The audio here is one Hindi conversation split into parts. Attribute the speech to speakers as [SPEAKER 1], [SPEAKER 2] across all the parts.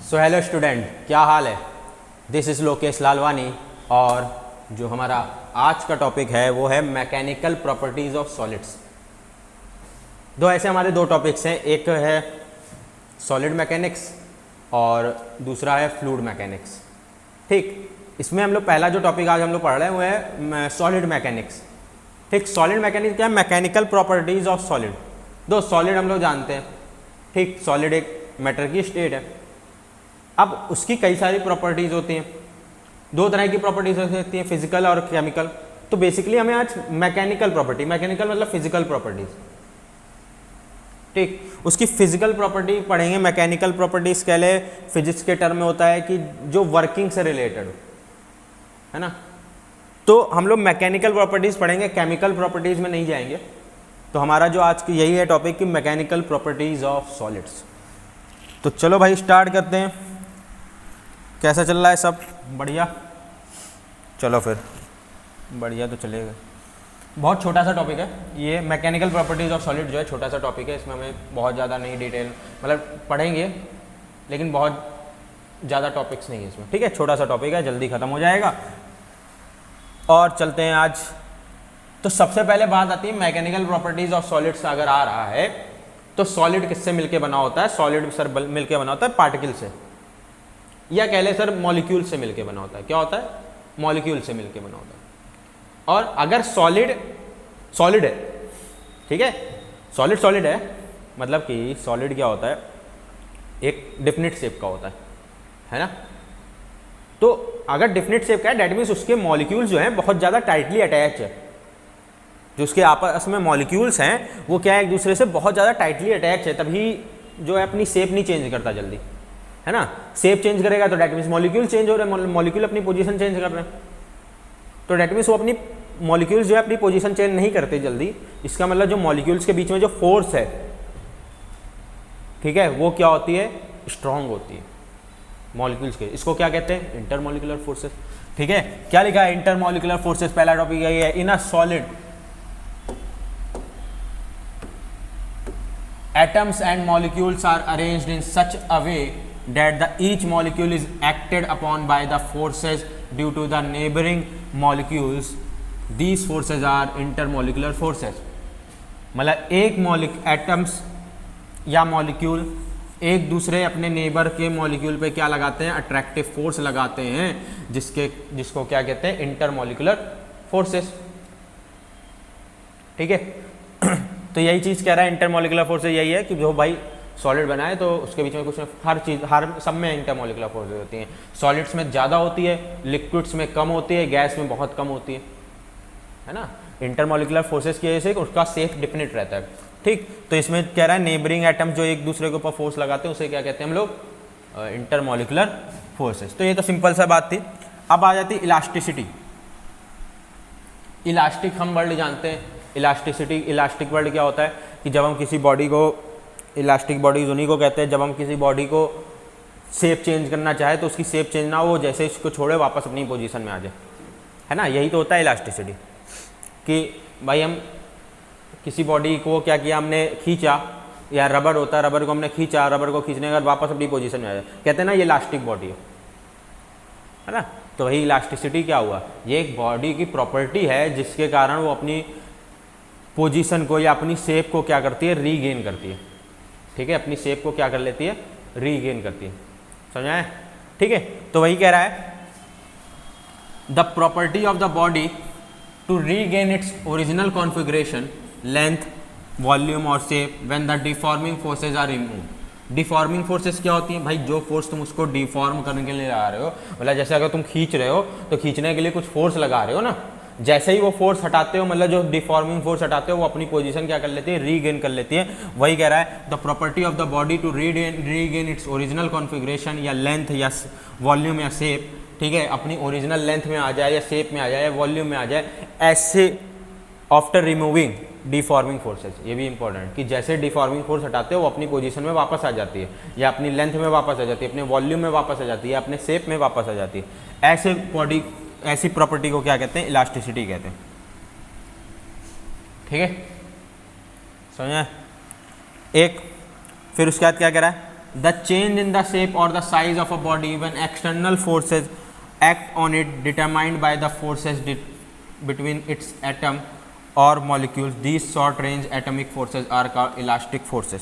[SPEAKER 1] सो हेलो स्टूडेंट, क्या हाल है। दिस इज़ लोकेश लालवानी और जो हमारा आज का टॉपिक है वो है मैकेनिकल प्रॉपर्टीज़ ऑफ सॉलिड्स। ऐसे हमारे दो टॉपिक्स हैं, एक है सॉलिड मैकेनिक्स और दूसरा है फ्लूइड मैकेनिक्स। ठीक, इसमें हम लोग पहला जो टॉपिक आज हम लोग पढ़ रहे हैं वो है सॉलिड मैकेनिक्स। ठीक, सॉलिड मैकेनिक्स क्या है? Mechanical properties of solid. Solid हम लोग जानते हैं, ठीक, सॉलिड एक मैटर की स्टेट है। अब उसकी कई सारी प्रॉपर्टीज़ होती हैं, दो तरह की प्रॉपर्टीज़ होती हैं, फिजिकल और केमिकल। तो बेसिकली हमें आज मैकेनिकल प्रॉपर्टी, मैकेनिकल मतलब फिजिकल प्रॉपर्टीज़, ठीक, उसकी फिजिकल प्रॉपर्टी पढ़ेंगे। मैकेनिकल प्रॉपर्टीज़ कह ले फिजिक्स के टर्म में होता है कि जो वर्किंग से रिलेटेड है ना। तो हम लोग मैकेनिकल प्रॉपर्टीज़ पढ़ेंगे, केमिकल प्रॉपर्टीज़ में नहीं जाएंगे। तो हमारा जो आज की यही है टॉपिक कि मैकेनिकल प्रॉपर्टीज़ ऑफ सॉलिड्स। तो चलो भाई स्टार्ट करते हैं। कैसा चल रहा है? सब बढ़िया? चलो फिर बढ़िया तो चलेगा। बहुत छोटा सा टॉपिक है ये, मैकेनिकल प्रॉपर्टीज़ ऑफ सॉलिड जो है छोटा सा टॉपिक है। इसमें हमें बहुत ज़्यादा नहीं डिटेल मतलब पढ़ेंगे, लेकिन बहुत ज़्यादा टॉपिक्स नहीं है इसमें, ठीक है। छोटा सा टॉपिक है, जल्दी ख़त्म हो जाएगा। और चलते हैं आज। तो सबसे पहले बात आती है मैकेनिकल प्रॉपर्टीज़ ऑफ सॉलिड्स। अगर आ रहा है तो सॉलिड किससे मिलके बना होता है? सॉलिड सर मिलके बना होता है पार्टिकल से, या कह ले सर मॉलिक्यूल से मिलके बना होता है। क्या होता है? मॉलिक्यूल से मिलके बना होता है। और अगर सॉलिड है, ठीक है, सॉलिड है मतलब कि सॉलिड क्या होता है? एक डिफिनिट शेप का होता है ना। तो अगर डिफिनिट शेप का है डेट मीन्स उसके मॉलिक्यूल्स जो हैं बहुत ज़्यादा टाइटली अटैच है। जो उसके आपस में मॉलिक्यूल्स हैं वो क्या है, एक दूसरे से बहुत ज़्यादा टाइटली अटैच है, तभी जो है अपनी शेप नहीं चेंज करता जल्दी, है ना। शेप चेंज करेगा तो डेट मीन्स मॉलिक्यूल चेंज हो रहे हैं, मॉलिक्यूल अपनी पोजीशन चेंज कर रहे हैं। तो डेट मीन्स वो अपनी मॉलिक्यूल्स जो है अपनी पोजीशन चेंज नहीं करते जल्दी। इसका मतलब जो मॉलिक्यूल्स के बीच में जो फोर्स है, ठीक है, वो क्या होती है? स्ट्रांग होती है मॉलिक्यूल्स के। इसको क्या कहते हैं? इंटरमॉलिक्यूलर फोर्सेस, ठीक है। क्या लिखा है? Intermolecular forces. पहला टॉपिक यही है। In a solid atoms and molecules are arranged in such a way that each molecule is acted upon by the forces due to the neighboring molecules. These forces are intermolecular forces. मतलब एक एटम्स या मॉलिक्यूल एक दूसरे अपने नेबर के मॉलिक्यूल पे क्या लगाते हैं? अट्रैक्टिव फोर्स लगाते हैं, जिसको क्या कहते हैं? इंटरमॉलिक्यूलर फोर्सेस, ठीक है। तो यही चीज़ कह रहा है इंटरमॉलिक्यूलर फोर्सेस। यही है कि जो भाई सॉलिड बनाए तो उसके बीच में कुछ हर सब में इंटरमॉलिक्यूलर फोर्सेस होती हैं। सॉलिड्स में ज़्यादा होती है, लिक्विड्स में कम होती है, गैस में बहुत कम होती है ना। इंटरमॉलिक्यूलर फोर्सेस की वजह से उसका सेफ डिफिनिट रहता है, ठीक। तो इसमें कह रहा है नेबरिंग एटम्स जो एक दूसरे के ऊपर फोर्स लगाते हैं उसे क्या कहते हैं हम लोग? Intermolecular forces. तो ये तो सिंपल सा बात थी। अब आ जाती इलास्टिसिटी। इलास्टिक हम वर्ड जानते हैं। इलास्टिक वर्ड क्या होता है कि जब हम किसी बॉडी को, इलास्टिक बॉडीज उन्हीं को कहते हैं जब हम किसी बॉडी को शेप चेंज करना चाहे तो उसकी शेप चेंज ना हो, जैसे इसको छोड़े वापस अपनी पोजीशन में आ जाए, है ना। यही तो होता है इलास्टिसिटी कि भाई हम किसी बॉडी को क्या किया, हमने खींचा, या रबर होता है, रबर को हमने खींचा, रबर को खींचने के बाद वापस अपनी पोजीशन में आ जाए, कहते हैं ना ये इलास्टिक बॉडी है ना। तो वही इलास्टिसिटी क्या हुआ? ये एक बॉडी की प्रॉपर्टी है जिसके कारण वो अपनी पोजीशन को या अपनी शेप को क्या करती है? रीगेन करती है, ठीक है। अपनी शेप को क्या कर लेती है? रीगेन करती है। समझा है? ठीक है। तो वही कह रहा है the property of the body to regain its original configuration, length, volume और shape when the deforming forces are removed. Deforming forces क्या होती हैं भाई? जो फोर्स तुम उसको डिफॉर्म करने के लिए लगा रहे हो, मतलब जैसे अगर तुम खींच रहे हो तो खींचने के लिए कुछ फोर्स लगा रहे हो ना, जैसे ही वो फोर्स हटाते हो, मतलब जो डिफॉर्मिंग फोर्स हटाते हो, वो अपनी पोजीशन क्या कर लेती है? रीगेन कर लेती है। वही कह रहा है the property of the body to regain its original configuration, या लेंथ या वॉल्यूम या शेप, ठीक है, अपनी ओरिजिनल लेंथ में आ जाए या शेप में आ जाए या वॉल्यूम में आ जाए, ऐसे आफ्टर रिमूविंग डिफॉर्मिंग फोर्सेज। ये भी इंपॉर्टेंट कि जैसे डिफॉर्मिंग फोर्स हटाते हो वो अपनी पोजीशन में वापस आ जाती है, या अपनी लेंथ में वापस आ जाती है, अपने वॉल्यूम में वापस आ जाती है, अपने शेप में वापस आ जाती है। ऐसे बॉडी, ऐसी प्रॉपर्टी को क्या कहते हैं? इलास्टिसिटी कहते हैं, ठीक है। समझे? एक फिर उसके बाद क्या कह रहा है? The change in the shape और the size of a body when external forces act on it determined by the forces between its atom और molecules, these short range atomic forces are called elastic forces.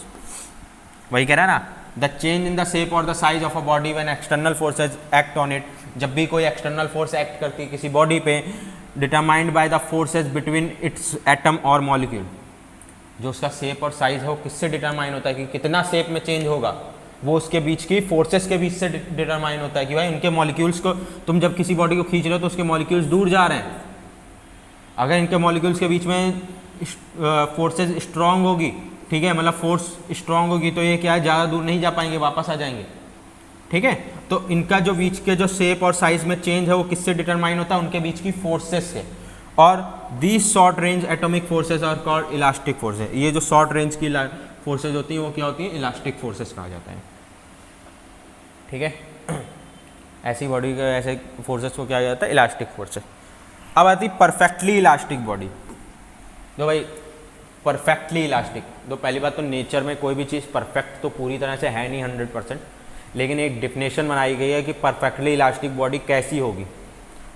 [SPEAKER 1] वही कह रहा है ना, the change in the shape और the size of a body when external forces act on it, जब भी कोई एक्सटर्नल फोर्स एक्ट करती है किसी बॉडी पे, determined by the forces between its atom और मॉलिक्यूल, जो उसका शेप और साइज है वो किससे डिटरमाइन होता है कि कितना शेप में चेंज होगा, वो उसके बीच की फोर्सेस के बीच से डिटरमाइन होता है कि भाई उनके मॉलिक्यूल्स को, तुम जब किसी बॉडी को खींच रहे हो तो उसके मॉलिक्यूल्स दूर जा रहे हैं, अगर इनके मॉलिक्यूल्स के बीच में फोर्सेज स्ट्रांग होगी, ठीक है, मतलब फोर्स स्ट्रांग होगी तो ये क्या है, ज़्यादा दूर नहीं जा पाएंगे, वापस आ जाएंगे, ठीक है। तो इनका जो बीच के जो शेप और साइज में चेंज है वो किससे डिटरमाइन होता है, उनके बीच की फोर्सेस से। और these short range atomic forces are called elastic forces, ये जो शॉर्ट रेंज की फोर्सेज होती हैं वो क्या होती हैं, इलास्टिक फोर्सेस कहा जाता है, ठीक है। ऐसी बॉडी के ऐसे फोर्सेस को क्या जाता है, इलास्टिक फोर्सेस। अब आती परफेक्टली इलास्टिक बॉडी, जो भाई परफेक्टली इलास्टिक, तो पहली बात तो नेचर में कोई भी चीज़ परफेक्ट तो पूरी तरह से है नहीं 100%, लेकिन एक डिफिनेशन बनाई गई है कि परफेक्टली इलास्टिक बॉडी कैसी होगी,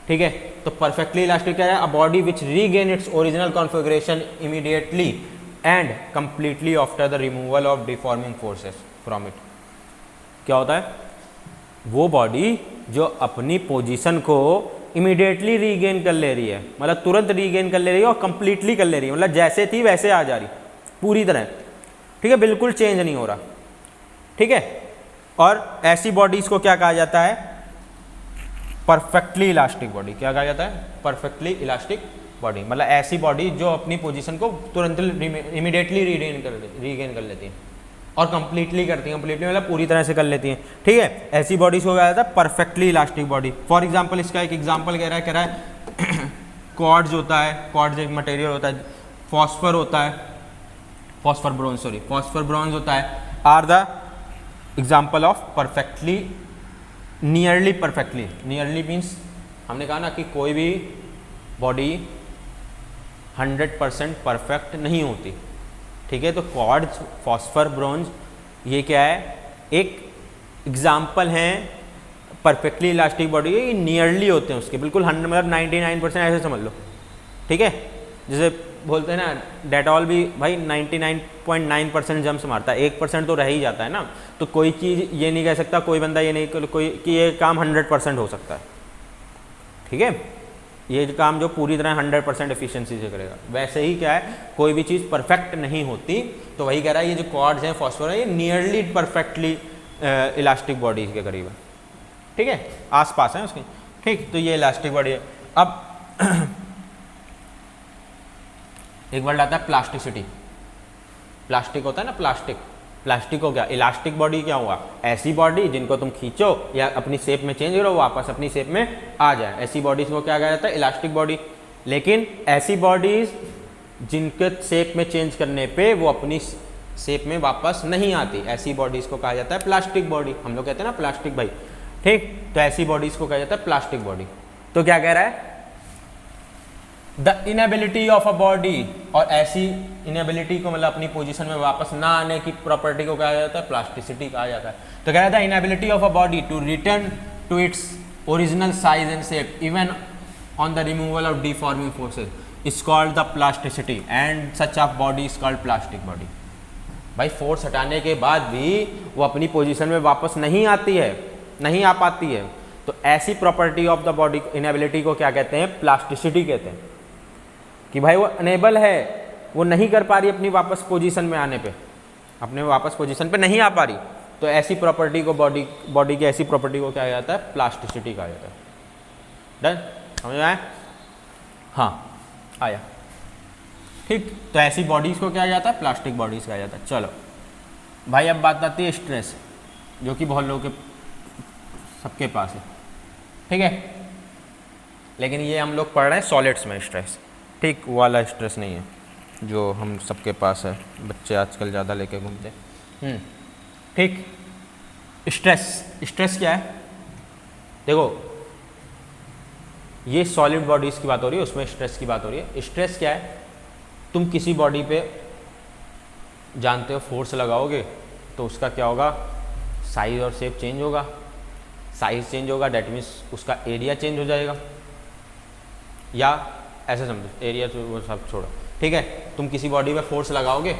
[SPEAKER 1] ठीक है। तो परफेक्टली इलास्टिक क्या है, a body which regain its original configuration immediately and completely after the removal of deforming forces from it. क्या होता है, वो बॉडी जो अपनी पोजीशन को इमीडिएटली रीगेन कर ले रही है, मतलब तुरंत रीगेन कर ले रही है और कंप्लीटली कर ले रही है, मतलब जैसे थी वैसे आ जा रही पूरी तरह, ठीक है, बिल्कुल चेंज नहीं हो रहा, ठीक है। और ऐसी बॉडीज को क्या कहा जाता है, परफेक्टली इलास्टिक बॉडी। क्या कहा जाता है, परफेक्टली इलास्टिक बॉडी, मतलब ऐसी बॉडी जो अपनी पोजीशन को तुरंत इमीडिएटली रीगेन कर लेती है और कंप्लीटली करती है, कंप्लीटली मतलब पूरी तरह से कर लेती हैं, ठीक है। ऐसी बॉडीज को कहा जाता है perfectly elastic body. For example इसका एक एग्जांपल कह रहा है क्वार्ट्ज होता है, क्वार्ट्ज एक मटेरियल होता है, फॉस्फर होता है, फॉस्फर ब्रॉन्ज होता है, are the example of perfectly, nearly perfectly. Nearly means हमने कहा ना कि कोई भी बॉडी 100% परफेक्ट नहीं होती, ठीक है। तो क्वार्ट्ज, फॉस्फर, ब्रॉन्ज ये क्या है, एक एग्जाम्पल हैं परफेक्टली इलास्टिक बॉडी के, नियरली होते हैं उसके, बिल्कुल 100 मतलब 99% ऐसे समझ लो, ठीक है। जैसे बोलते हैं ना डेटॉल भी भाई 99.9% जम्स मारता है, 1% तो रह ही जाता है ना, तो कोई चीज़ ये नहीं कह सकता कोई बंदा ये नहीं कोई कि ये काम 100% हो सकता है, ठीक है। ये काम जो पूरी तरह 100% एफिशिएंसी से करेगा, वैसे ही क्या है कोई भी चीज़ परफेक्ट नहीं होती, तो वही कह रहा है ये जो क्वार्ट्ज हैं, फॉस्फर है, ये नियरली परफेक्टली इलास्टिक बॉडी के करीब है, ठीक है, आसपास है उसके, ठीक। तो ये इलास्टिक बॉडी है। अब एक वर्ड आता है प्लास्टिसिटी। प्लास्टिक होता है ना, प्लास्टिक हो गया, इलास्टिक बॉडी क्या हुआ, ऐसी बॉडी जिनको तुम खींचो या अपनी शेप में चेंज करो वापस अपनी शेप में आ जाए, ऐसी बॉडीज को क्या कहा जाता है, इलास्टिक बॉडी। लेकिन ऐसी बॉडीज जिनके शेप में चेंज करने पे वो अपनी शेप में वापस नहीं आती, ऐसी बॉडीज को कहा जाता है प्लास्टिक बॉडी। हम लोग कहते हैं ना प्लास्टिक भाई, ठीक। तो ऐसी बॉडीज को कहा जाता है प्लास्टिक बॉडी। तो क्या कह रहा है, the inability of a body, और ऐसी इनएबिलिटी को मतलब अपनी पोजीशन में वापस ना आने की प्रॉपर्टी को कहा जाता है प्लास्टिसिटी कहा जाता है। तो कह रहा था inability of a body to return to its original size and shape even on the removal of deforming forces is called the plasticity and such of body is called plastic body. भाई फोर्स हटाने के बाद भी वो अपनी पोजीशन में वापस नहीं आती है, नहीं आ पाती है, तो ऐसी property of the body inability को क्या कहते हैं, प्लास्टिसिटी कहते हैं। कि भाई वो अनेबल है, वो नहीं कर पा रही अपनी वापस पोजीशन में आने पे, अपने वापस पोजीशन पे नहीं आ पा रही, तो ऐसी प्रॉपर्टी को बॉडी की ऐसी प्रॉपर्टी को क्या कहा जाता है, प्लास्टिसिटी कहा जाता है। डन, समझ में आया, हाँ आया, ठीक। तो ऐसी बॉडीज को क्या जाता है, प्लास्टिक बॉडीज कहा जाता है। चलो भाई अब बात आती है स्ट्रेस, जो कि बहुत लोगों के सबके पास है, ठीक है। लेकिन ये हम लोग पढ़ रहे हैं सॉलिड्स में स्ट्रेस, ठीक, वाला स्ट्रेस नहीं है जो हम सबके पास है, बच्चे आजकल ज़्यादा लेके घूमते हैं, ठीक। स्ट्रेस क्या है, देखो ये सॉलिड बॉडीज़ की बात हो रही है, उसमें स्ट्रेस की बात हो रही है। स्ट्रेस क्या है, तुम किसी बॉडी पे जानते हो फोर्स लगाओगे तो उसका क्या होगा, साइज और शेप चेंज होगा, साइज चेंज होगा, डेट मीन्स उसका एरिया चेंज हो जाएगा, या ऐसे समझो, एरिया तो वो सब छोड़ो, ठीक है। तुम किसी बॉडी पे फोर्स लगाओगे,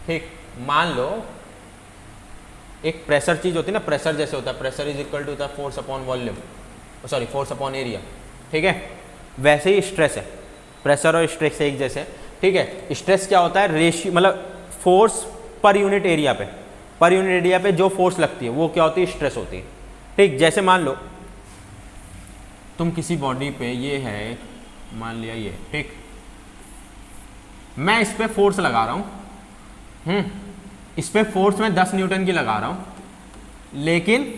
[SPEAKER 1] ठीक, मान लो एक प्रेशर चीज होती है ना, प्रेशर जैसे होता है, pressure is equal to the force upon volume, sorry force upon area, ठीक है। वैसे ही स्ट्रेस है, प्रेशर और स्ट्रेस एक जैसे, ठीक है। स्ट्रेस क्या होता है, रेशियो, मतलब फोर्स पर यूनिट एरिया पे, पर यूनिट एरिया पे जो फोर्स लगती है वो क्या होती है, स्ट्रेस होती है, ठीक। जैसे मान लो तुम किसी बॉडी पे, ये है मान लिया ये, ठीक, मैं इस पे फोर्स लगा रहा हूँ, इस पे फोर्स मैं 10 न्यूटन की लगा रहा हूँ, लेकिन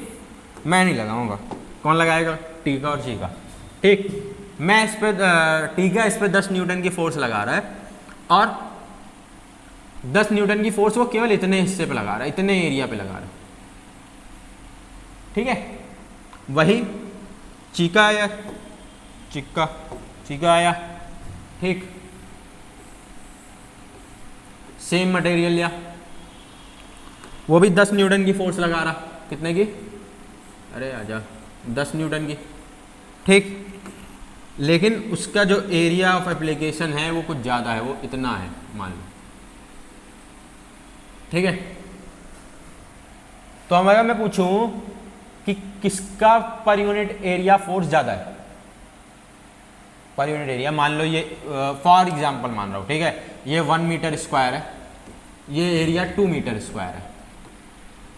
[SPEAKER 1] मैं नहीं लगाऊंगा, कौन लगाएगा, टी का और सी का, ठीक। मैं इस पे टी का इस पे 10 न्यूटन की फोर्स लगा रहा है, और 10 न्यूटन की फोर्स वो केवल इतने हिस्से पे लगा रहा है, इतने एरिया पे लगा रहा है, ठीक है। वही चीका आया, चीका आया, ठीक, सेम मटेरियल लिया, वो भी 10 न्यूटन की फोर्स लगा रहा, कितने की, अरे आजा, 10 न्यूटन की, ठीक। लेकिन उसका जो एरिया ऑफ एप्लीकेशन है वो कुछ ज़्यादा है, वो इतना है मान लो, ठीक है। तो अगर मैं पूछूं कि किसका पर यूनिट एरिया फोर्स ज़्यादा है, पर यूनिट एरिया, मान लो ये फॉर एग्जांपल मान रहा हूँ, ठीक है, ये 1 मीटर स्क्वायर है, ये एरिया 2 मीटर स्क्वायर है,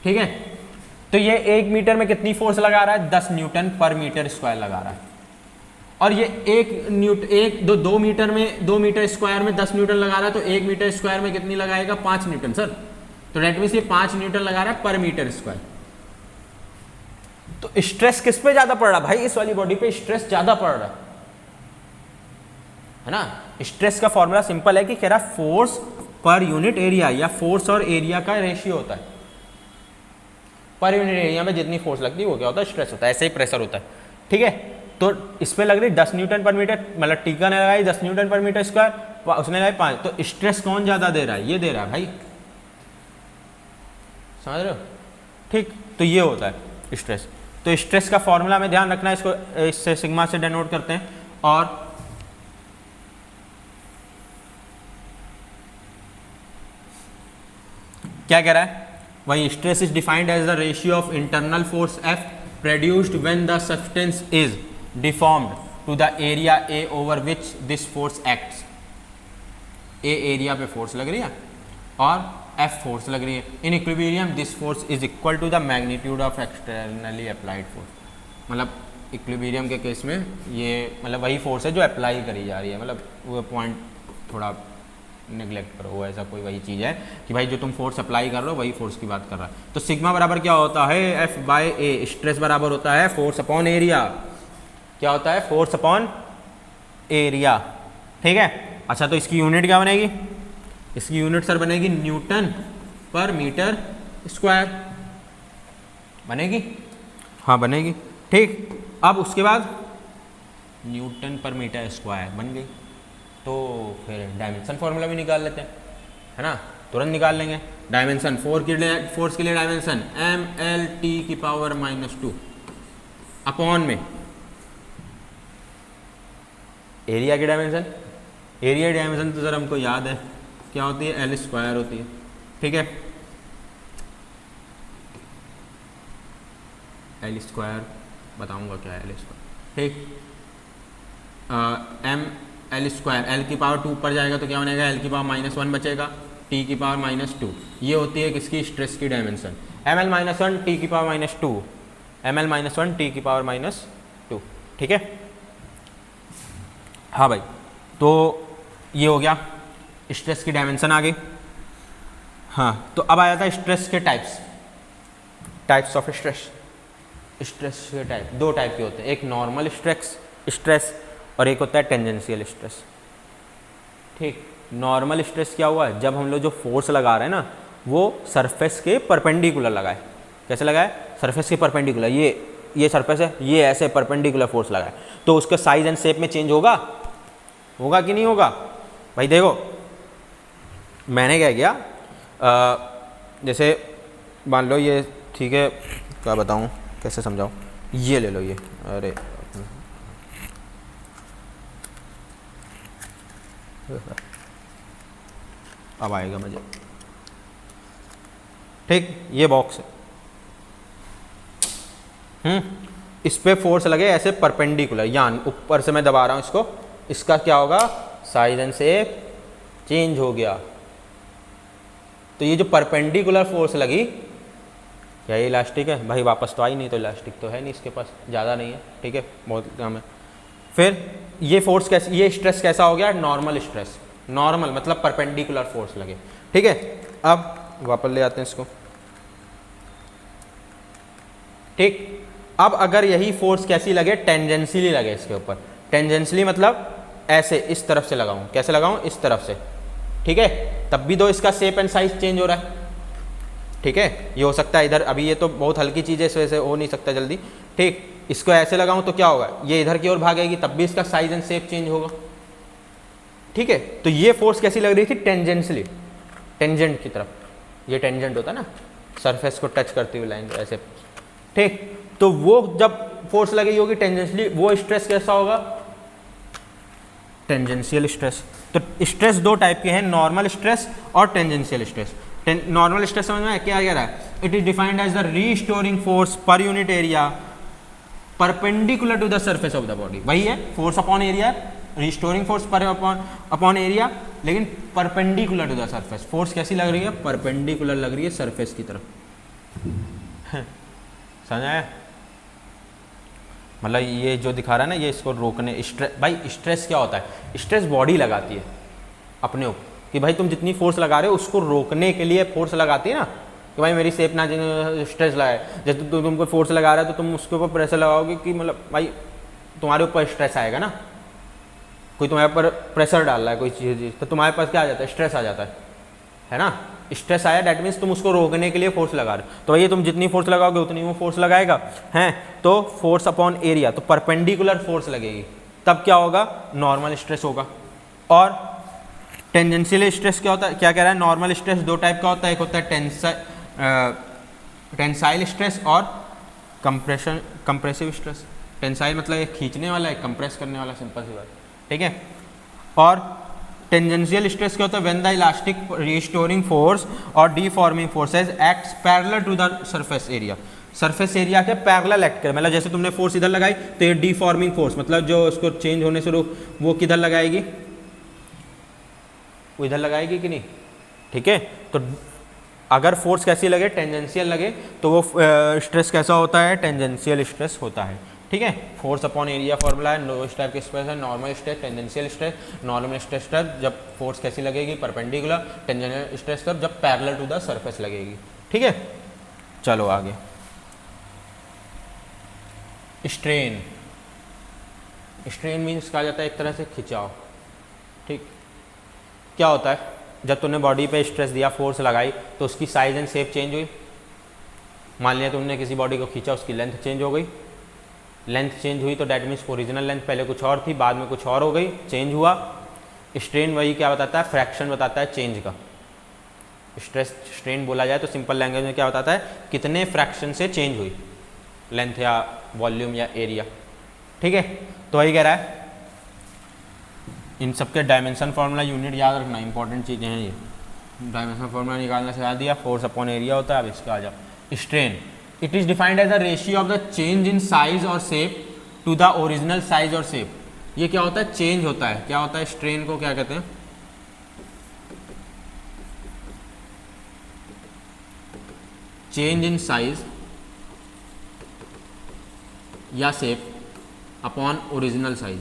[SPEAKER 1] ठीक है। तो ये 1 मीटर में कितनी फोर्स लगा रहा है, 10 न्यूटन पर मीटर स्क्वायर लगा रहा है, और ये 2 मीटर में, 2 मीटर स्क्वायर में 10 न्यूटन लगा रहा है, तो 1 मीटर स्क्वायर में कितनी लगाएगा, 5 न्यूटन सर, तो डेट मीन्स ये 5 न्यूटन लगा रहा है पर मीटर स्क्वायर। तो स्ट्रेस किस पे ज्यादा पड़ रहा है भाई, इस वाली बॉडी पे स्ट्रेस ज्यादा पड़ रहा है ना। स्ट्रेस का फॉर्मूला सिंपल है कि कह रहा फोर्स पर यूनिट एरिया, या फोर्स और एरिया का रेशियो होता है, पर यूनिट एरिया में जितनी फोर्स लगती है वो क्या होता है, स्ट्रेस होता है। ऐसे ही प्रेशर होता है, ठीक है। तो इस पे लग रही 10 न्यूटन पर मीटर, मतलब टीका ने लगाई 10 न्यूटन पर मीटर स्क्वायर, उसने लगाई 5, तो स्ट्रेस कौन ज्यादा दे रहा है, ये दे रहा है भाई, समझ रहे हो, ठीक। तो ये होता है स्ट्रेस। तो स्ट्रेस का फॉर्मूला में ध्यान रखना है, इसको इससे सिग्मा से डिनोट करते हैं, और क्या कह रहा है, वही stress is defined as the ratio of internal force F produced when the substance is deformed to the area A over which this force acts. A area पे फोर्स लग रही है और F फोर्स लग रही है, in equilibrium this force is equal to the magnitude of externally applied force. मतलब इक्विलिब्रियम के केस में ये मतलब वही फोर्स है जो अप्लाई करी जा रही है, मतलब वो पॉइंट थोड़ा नेग्लेक्ट करो, वो ऐसा कोई वही चीज़ है कि भाई जो तुम फोर्स अप्लाई कर रहे हो वही फोर्स की बात कर रहा है। तो सिग्मा बराबर क्या होता है, F बाय ए, स्ट्रेस बराबर होता है फोर्स अपॉन एरिया, क्या होता है, फोर्स अपॉन एरिया, ठीक है। अच्छा, तो इसकी यूनिट क्या बनेगी, इसकी यूनिट सर बनेगी न्यूटन पर मीटर स्क्वायर, बनेगी, हाँ बनेगी, ठीक। अब उसके बाद न्यूटन पर मीटर स्क्वायर बन गई, तो फिर डायमेंशन फॉर्मूला भी निकाल लेते हैं, है ना, तुरंत निकाल लेंगे। डायमेंशन फोर्स के लिए डायमेंशन mL की पावर -2 अपॉन में एरिया की डायमेंशन, एरिया डायमेंशन तो सर हमको याद है क्या होती है, L स्क्वायर होती है, ठीक है। L स्क्वायर बताऊंगा क्या है L स्क्वायर, ठीक। L स्क्वायर, L की पावर 2 पर जाएगा तो क्या बनेगा, L की पावर -1 बचेगा, T की पावर -2, ये होती है किसकी, स्ट्रेस की डायमेंशन, ml -1 T की पावर -2, ml -1 T की पावर -2, ठीक है। हाँ भाई, तो ये हो गया, स्ट्रेस की डायमेंशन आ गई। हाँ, तो अब आ जाता है स्ट्रेस के टाइप्स ऑफ स्ट्रेस। स्ट्रेस के टाइप दो टाइप के होते हैं, एक नॉर्मल स्ट्रेस और एक होता है टेंजेंशियल स्ट्रेस, ठीक। नॉर्मल स्ट्रेस क्या हुआ, जब हम लोग जो फोर्स लगा रहे हैं ना वो सरफेस के परपेंडिकुलर लगाए, कैसे लगाए, सरफेस के परपेंडिकुलर, ये सरफेस है, ये ऐसे परपेंडिकुलर फोर्स लगाए, तो उसका साइज एंड शेप में चेंज होगा कि नहीं होगा। भाई देखो, मैंने क्या किया, जैसे मान लो ये, ठीक है, क्या बताऊँ, कैसे समझाऊँ, ये ले लो ये, अरे अब आएगा मुझे, ठीक, ये बॉक्स है, इस पे फोर्स लगे ऐसे परपेंडिकुलर, यानी ऊपर से मैं दबा रहा हूँ इसको, इसका क्या होगा, साइज एंड शेप चेंज हो गया। तो ये जो परपेंडिकुलर फोर्स लगी, क्या ये इलास्टिक है भाई, वापस तो आई नहीं, तो इलास्टिक तो है नहीं इसके पास, ज़्यादा नहीं है, ठीक है, बहुत कम है। फिर ये फोर्स कैसे, ये स्ट्रेस कैसा हो गया, नॉर्मल स्ट्रेस, नॉर्मल मतलब परपेंडिकुलर फोर्स लगे, ठीक है। अब वापस ले आते हैं इसको, ठीक। अब अगर यही फोर्स कैसी लगे, टेंजेंशियली लगे इसके ऊपर, टेंजेंशियली मतलब ऐसे इस तरफ से लगाऊं, कैसे लगाऊं, इस तरफ से, ठीक है, तब भी दो इसका शेप एंड साइज चेंज हो रहा है, ठीक है। ये हो सकता है इधर, अभी ये तो बहुत हल्की चीज़ है, इस वजह से हो नहीं सकता जल्दी, ठीक। इसको ऐसे लगाऊं तो क्या होगा, ये इधर की ओर भागेगी, तब भी इसका साइज एंड शेप चेंज होगा, ठीक है। तो ये फोर्स कैसी लग रही थी, टेंजेंशियली, टेंजेंट की तरफ, ये टेंजेंट होता है ना, सरफेस को टच करती हुई लाइन ऐसे, ठीक। तो वो जब फोर्स लगी होगी टेंजेंशियली, वो स्ट्रेस कैसा होगा, टेंजेंशियल स्ट्रेस। तो स्ट्रेस दो टाइप के हैं, नॉर्मल स्ट्रेस और टेंजेंशियल स्ट्रेस। नॉर्मल स्ट्रेस समझ में क्या कह रहा है, it is defined as the restoring force per unit area perpendicular to the surface of the body, वही है force upon area, restoring force per upon area, लेकिन perpendicular to the surface. Force कैसी लग रही है, परपेंडिकुलर लग रही है सरफेस की तरफ, समझ आया, मतलब ये जो दिखा रहा है ना, ये इसको रोकने, स्ट्रेस, भाई स्ट्रेस क्या होता है, स्ट्रेस बॉडी लगाती है अपने ऊपर, कि भाई तुम जितनी फोर्स लगा रहे हो उसको रोकने के लिए फोर्स लगाती है ना, कि भाई मेरी शेप ना स्ट्रेस लगाए, जैसे तुमको फोर्स लगा रहा है तो तुम उसके ऊपर प्रेशर लगाओगे कि मतलब भाई तुम्हारे ऊपर स्ट्रेस आएगा ना, कोई तुम्हारे ऊपर प्रेशर डाल रहा है कोई चीज़, तो तुम्हारे पास क्या आ जाता है, स्ट्रेस आ जाता है ना, स्ट्रेस आया, डैट मीन्स तुम उसको रोकने के लिए फोर्स लगा रहे हो, तो भैया तुम जितनी फोर्स लगाओगे उतनी वो फोर्स लगाएगा, हैं, तो फोर्स अपॉन एरिया, तो परपेंडिकुलर फोर्स लगेगी, तब क्या होगा, नॉर्मल स्ट्रेस होगा। और टेंजेंशियल स्ट्रेस क्या होता है, क्या कह रहा है, नॉर्मल स्ट्रेस दो टाइप का होता है, एक होता है टेंसाइल स्ट्रेस और कंप्रेसिव स्ट्रेस। टेंसाइल मतलब एक खींचने वाला है, कंप्रेस करने वाला, सिंपल सी बात, ठीक है। और टेंजेंशियल स्ट्रेस क्या होता है, when the elastic restoring force और deforming forces acts parallel to the surface area, surface area के पैरेलल एक्ट करे, मतलब जैसे तुमने फोर्स इधर लगाई तो ये डीफॉर्मिंग फोर्स, मतलब जो उसको चेंज होने से रोक, वो किधर लगाएगी, वो इधर लगाएगी कि नहीं, ठीक है। तो अगर फोर्स कैसी लगे, टेंजेंशियल लगे, तो वो स्ट्रेस कैसा होता है, टेंजेंशियल स्ट्रेस होता है, ठीक है। फोर्स अपॉन एरिया फॉर्मूला है, नो टाइप के स्ट्रेस है, normal stress, tangential stress. Normal stress जब फोर्स कैसी लगेगी, परपेंडिकुलर, टेंजेंशियल स्ट्रेस जब पैरेलल टू द सरफेस लगेगी, ठीक है। चलो आगे, स्ट्रेन, स्ट्रेन मीन्स कहा जाता है एक तरह से खिंचाव, ठीक। क्या होता है, जब तुमने बॉडी पे स्ट्रेस दिया, फोर्स लगाई, तो उसकी साइज एंड शेप चेंज हुई, मान लिया तुमने किसी बॉडी को खींचा, उसकी लेंथ चेंज हो गई, लेंथ चेंज हुई तो डैट मीन्स ओरिजिनल लेंथ पहले कुछ और थी, बाद में कुछ और हो गई, चेंज हुआ। स्ट्रेन वही क्या बताता है, फ्रैक्शन बताता है चेंज का। स्ट्रेस स्ट्रेन बोला जाए तो सिंपल लैंग्वेज में क्या बताता है, कितने फ्रैक्शन से चेंज हुई लेंथ या वॉल्यूम या एरिया, ठीक है। तो वही कह रहा है, इन सबके डायमेंशन फार्मूला यूनिट याद रखना, इंपॉर्टेंट चीज़ें हैं ये, डायमेंशन फार्मूला निकालना सिखा दिया, फोर्स अपॉन एरिया होता है। अब इसका आ जाओ, strain, it is defined as the ratio of the change in size और shape to the original size और शेप। ये क्या होता है, चेंज होता है, क्या होता है, स्ट्रेन को क्या कहते हैं, चेंज इन साइज या शेप अपॉन ओरिजिनल साइज,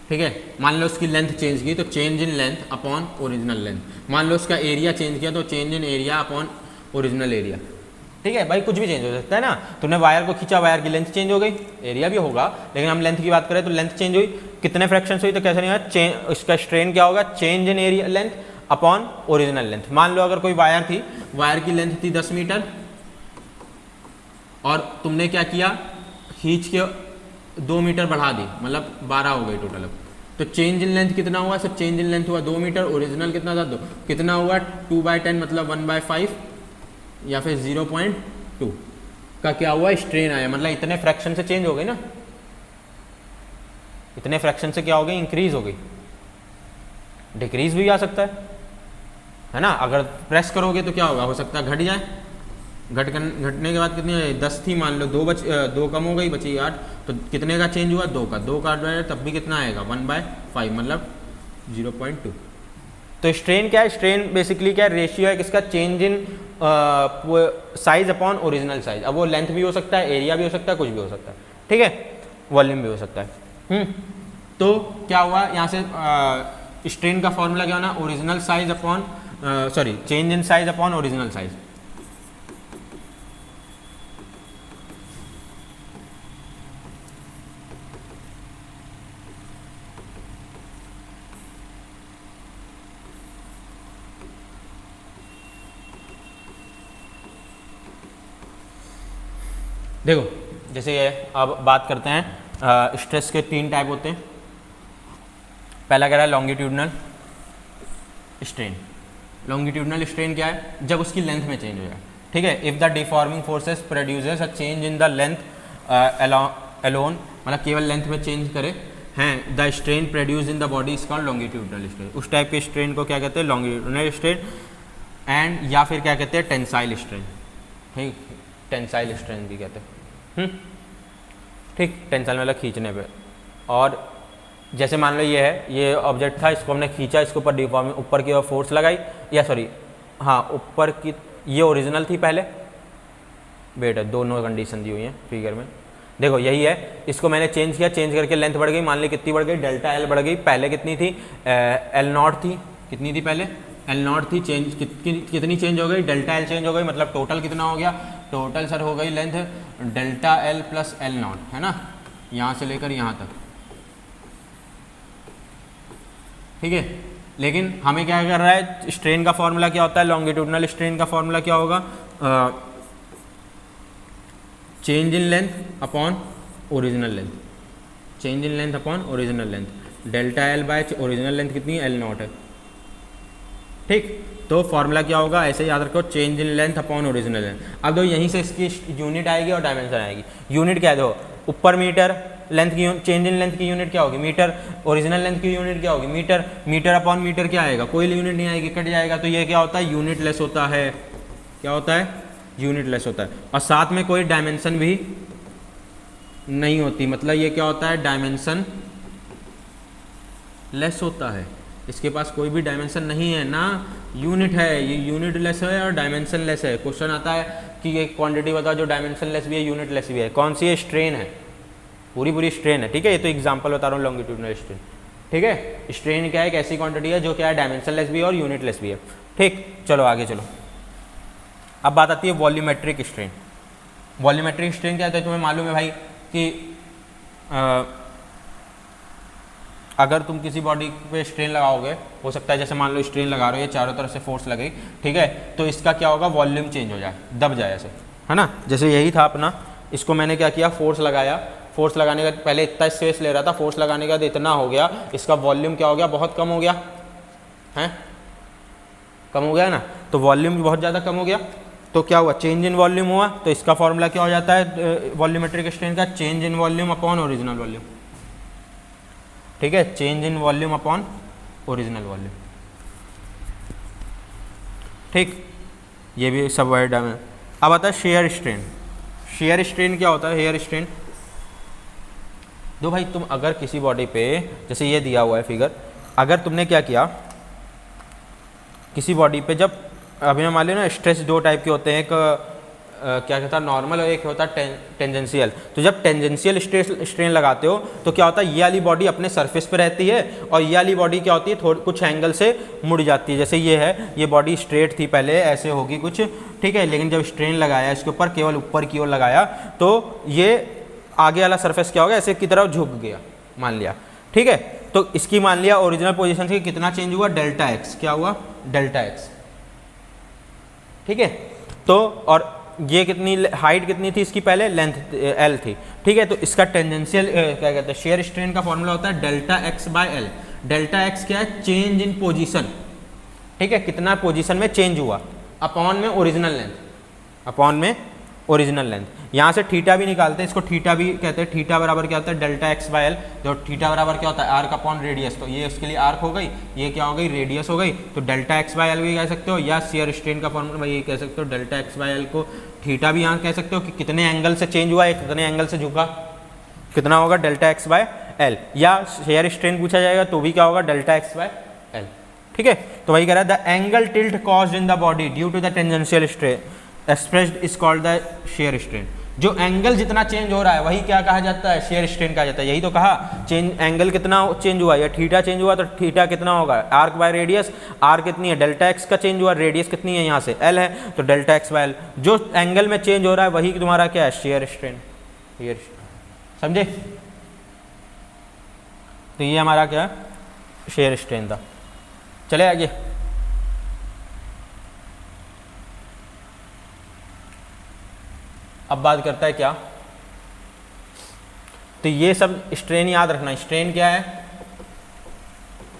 [SPEAKER 1] ठीक है। मान लो उसकी लेंथ चेंज की तो change in length upon original length, मान लो उसका एरिया चेंज किया तो change in area upon original area, ठीक है। भाई कुछ भी चेंज हो सकता है ना, तुमने वायर को खींचा, वायर की लेंथ चेंज हो गई, एरिया भी होगा, लेकिन हम लेंथ की बात करें तो लेंथ चेंज हुई, कितने फ्रैक्शन हुई, तो कैसे नहीं होगा, चेंज, इसका स्ट्रेन क्या होगा, change in area length upon original length. मान लो अगर कोई वायर थी, वायर की लेंथ थी 10 मीटर और तुमने क्या किया, खींच के 2 मीटर बढ़ा दी, मतलब 12 हो गई टोटल। अब तो चेंज इन लेंथ कितना हुआ, सब चेंज इन लेंथ हुआ 2 मीटर, ओरिजिनल कितना था 2, कितना हुआ 2/10 मतलब 1/5 या फिर 0.2 का क्या हुआ स्ट्रेन आया, मतलब इतने फ्रैक्शन से चेंज हो गई ना, इतने फ्रैक्शन से क्या हो गई, इंक्रीज हो गई, डिक्रीज भी आ सकता है ना। अगर प्रेस करोगे तो क्या होगा, हो सकता है घट जाए, घटने के बाद कितनी 10 थी मान लो, 2 कम हो गई, बची 8, तो कितने का चेंज हुआ 2 का 8 तब भी कितना आएगा 1/5 मतलब 0.2। तो स्ट्रेन क्या है, स्ट्रेन बेसिकली क्या है, रेशियो है किसका, change in size upon original size. अब वो लेंथ भी हो सकता है, एरिया भी हो सकता है, कुछ भी हो सकता है, ठीक है, वॉल्यूम भी हो सकता है। तो क्या हुआ यहाँ से स्ट्रेन का फॉर्मूला क्या होना, original size upon change in size upon original size. देखो जैसे ये, अब बात करते हैं स्ट्रेस के 3 टाइप होते हैं। पहला कह रहा है लॉन्गिट्यूडनल स्ट्रेन। लॉन्गिट्यूडनल स्ट्रेन क्या है, जब उसकी लेंथ में चेंज हो जाए, ठीक है। If the deforming forces produces a change in the length alone, मतलब केवल लेंथ में चेंज करे हैं, the strain produce in the body is called longitudinal strain. उस टाइप के स्ट्रेन को क्या कहते हैं, लॉन्गिट्यूडनल स्ट्रेन, एंड या फिर क्या कहते हैं टेंसाइल स्ट्रेन, ठीक, टेंसाइल स्ट्रेन भी कहते हैं, ठीक, टेंसाइल मतलब खींचने पे। और जैसे मान लो ये है, ये ऑब्जेक्ट था, इसको हमने खींचा, इसके ऊपर डिफॉर्मिंग ऊपर की ओर फोर्स लगाई, या सॉरी हाँ ऊपर की, ये ओरिजिनल थी पहले, वेट है, दोनों कंडीशन दी हुई हैं फिगर में, देखो यही है, इसको मैंने चेंज किया, चेंज करके लेंथ बढ़ गई, मान ली कितनी बढ़ गई, डेल्टा एल बढ़ गई, पहले कितनी थी L0 थी, कितनी थी पहले L0 थी, चेंज कितनी चेंज हो गई, डेल्टा एल चेंज हो गई, मतलब टोटल कितना हो गया, टोटल सर हो गई length delta L plus L0, है ना, यहाँ से लेकर यहाँ तक, ठीक है। लेकिन हमें क्या कर रहा है, स्ट्रेन का फॉर्मूला क्या होता है, लॉन्गिट्यूडनल स्ट्रेन का फॉर्मूला क्या होगा, change in length upon original length, change in length upon original length, delta L by original length कितनी L0 है, ठीक। तो फॉर्मूला क्या होगा, ऐसे याद रखो, change in length upon original length. अब दो यहीं से इसकी यूनिट आएगी और डायमेंशन आएगी। यूनिट क्या है, दो ऊपर मीटर, लेंथ की चेंज इन लेंथ की यूनिट क्या होगी मीटर, ओरिजिनल लेंथ की यूनिट क्या होगी मीटर, मीटर अपॉन मीटर क्या आएगा, कोई यूनिट नहीं आएगी, कट जाएगा। तो ये क्या होता है, यूनिट लेस होता है, क्या होता है, यूनिट लेस होता है। और साथ में कोई डायमेंशन भी नहीं होती, मतलब ये क्या होता है, डायमेंशन लेस होता है, इसके पास कोई भी डायमेंशन नहीं है ना, यूनिट है, ये यूनिट लेस है और डायमेंशन लेस है। क्वेश्चन आता है कि ये क्वांटिटी बताओ जो डायमेंशन लेस भी है, यूनिट लेस भी है, कौन सी है, स्ट्रेन है, पूरी स्ट्रेन है, ठीक है। ये तो एग्जांपल बता रहा हूँ लॉन्गिट्यूडनल स्ट्रेन, ठीक है। स्ट्रेन क्या है, एक ऐसी क्वांटिटी है जो क्या है, डायमेंशन लेस भी है और यूनिट लेस भी है, ठीक। चलो आगे चलो, अब बात आती है वॉल्यूमेट्रिक स्ट्रेन। वॉल्यूमेट्रिक स्ट्रेन क्या होता है, तुम्हें मालूम है भाई कि अगर तुम किसी बॉडी पे स्ट्रेन लगाओगे, हो सकता है जैसे मान लो स्ट्रेन लगा रहे हो, ये चारों तरफ से फोर्स लगे, ठीक है, तो इसका क्या होगा, वॉल्यूम चेंज हो जाए, दब जाए ऐसे, है ना। जैसे यही था अपना, इसको मैंने क्या किया, फोर्स लगाया, फोर्स लगाने का पहले इतना स्पेस ले रहा था, फोर्स लगाने के बाद इतना हो गया, इसका वॉल्यूम क्या हो गया, बहुत कम हो गया है, कम हो गया ना, तो वॉल्यूम बहुत ज़्यादा कम हो गया, तो क्या हुआ, चेंज इन वॉल्यूम हुआ। तो इसका फॉर्मूला क्या हो जाता है वॉल्यूमेट्रिक स्ट्रेन का, change in volume upon original volume, ठीक है, change in volume upon original volume, ठीक। ये भी सब वर्ड है। अब आता है शेयर स्ट्रेन। शेयर स्ट्रेन क्या होता है, हेयर स्ट्रेन, दो भाई तुम अगर किसी बॉडी पे, जैसे ये दिया हुआ है फिगर, अगर तुमने क्या किया किसी बॉडी पे, जब अभी मैं मान लो ना, स्ट्रेस दो टाइप के होते हैं, एक क्या कहता है नॉर्मल और एक होता है टेंजेंशियल। तो जब टेंजेंशियल स्ट्रेन लगाते हो तो क्या होता है, ये वाली बॉडी अपने सरफेस पे रहती है और ये वाली बॉडी क्या होती है, थोड़ी कुछ एंगल से मुड़ जाती है। जैसे ये है, ये बॉडी स्ट्रेट थी पहले, ऐसे होगी कुछ, ठीक है, लेकिन जब स्ट्रेन लगाया इसके ऊपर, केवल ऊपर की ओर लगाया, तो ये आगे वाला सरफेस क्या होगा, ऐसे की तरफ झुक गया, मान लिया, ठीक है। तो इसकी मान लिया ओरिजिनल पोजीशन से कितना चेंज हुआ, डेल्टा एक्स, क्या हुआ, डेल्टा एक्स, ठीक है। तो और ये कितनी हाइट कितनी थी इसकी पहले, लेंथ एल थी, ठीक है। तो इसका टेंजेंशियल क्या कहते हैं, शेयर स्ट्रेन का फॉर्मूला होता है delta x by L. Delta x क्या है, चेंज इन पोजीशन, ठीक है, कितना पोजीशन में चेंज हुआ, अपॉन में ओरिजिनल लेंथ, अपॉन में ओरिजिनल लेंथ। यहाँ से थीटा भी निकालते हैं, इसको थीटा भी कहते हैं। थीटा बराबर क्या होता है, डेल्टा एक्स बाय एल। जो थीटा बराबर क्या होता है, आर्क अपॉन रेडियस, तो ये उसके लिए आर्क हो गई, ये क्या हो गई, रेडियस हो गई। तो डेल्टा एक्स बाय एल भी कह सकते हो, या शेयर स्ट्रेन का फॉर्मूला ये कह सकते हो, डेल्टा एक्स बाय एल को थीटा भी यहाँ कह सकते हो कि कितने एंगल से चेंज हुआ है, कितने एंगल से झुका, कितना होगा डेल्टा एक्स बाय एल। या शेयर स्ट्रेन पूछा जाएगा तो भी क्या होगा, डेल्टा एक्स बाय एल, ठीक है। तो वही कह रहा है, the angle tilt caused in the body due to the tangential strain expressed is called the shear strain. जो एंगल जितना चेंज हो रहा है वही क्या कहा जाता है, शेयर स्ट्रेन कहा जाता है। यही तो कहा, चेंज एंगल कितना चेंज हुआ, या थीटा चेंज हुआ तो थीटा कितना होगा, आर्क बाय रेडियस, आर कितनी है, डेल्टा एक्स का चेंज हुआ, रेडियस कितनी है यहाँ से एल है, तो डेल्टा एक्स बाय एल। जो एंगल में चेंज हो रहा है वही तुम्हारा क्या है, शेयर स्ट्रेन, शेयर, समझे। तो ये हमारा क्या है, शेयर स्ट्रेन था। चले आगे, अब बात करता है क्या, तो ये सब स्ट्रेन याद रखना। स्ट्रेन क्या है,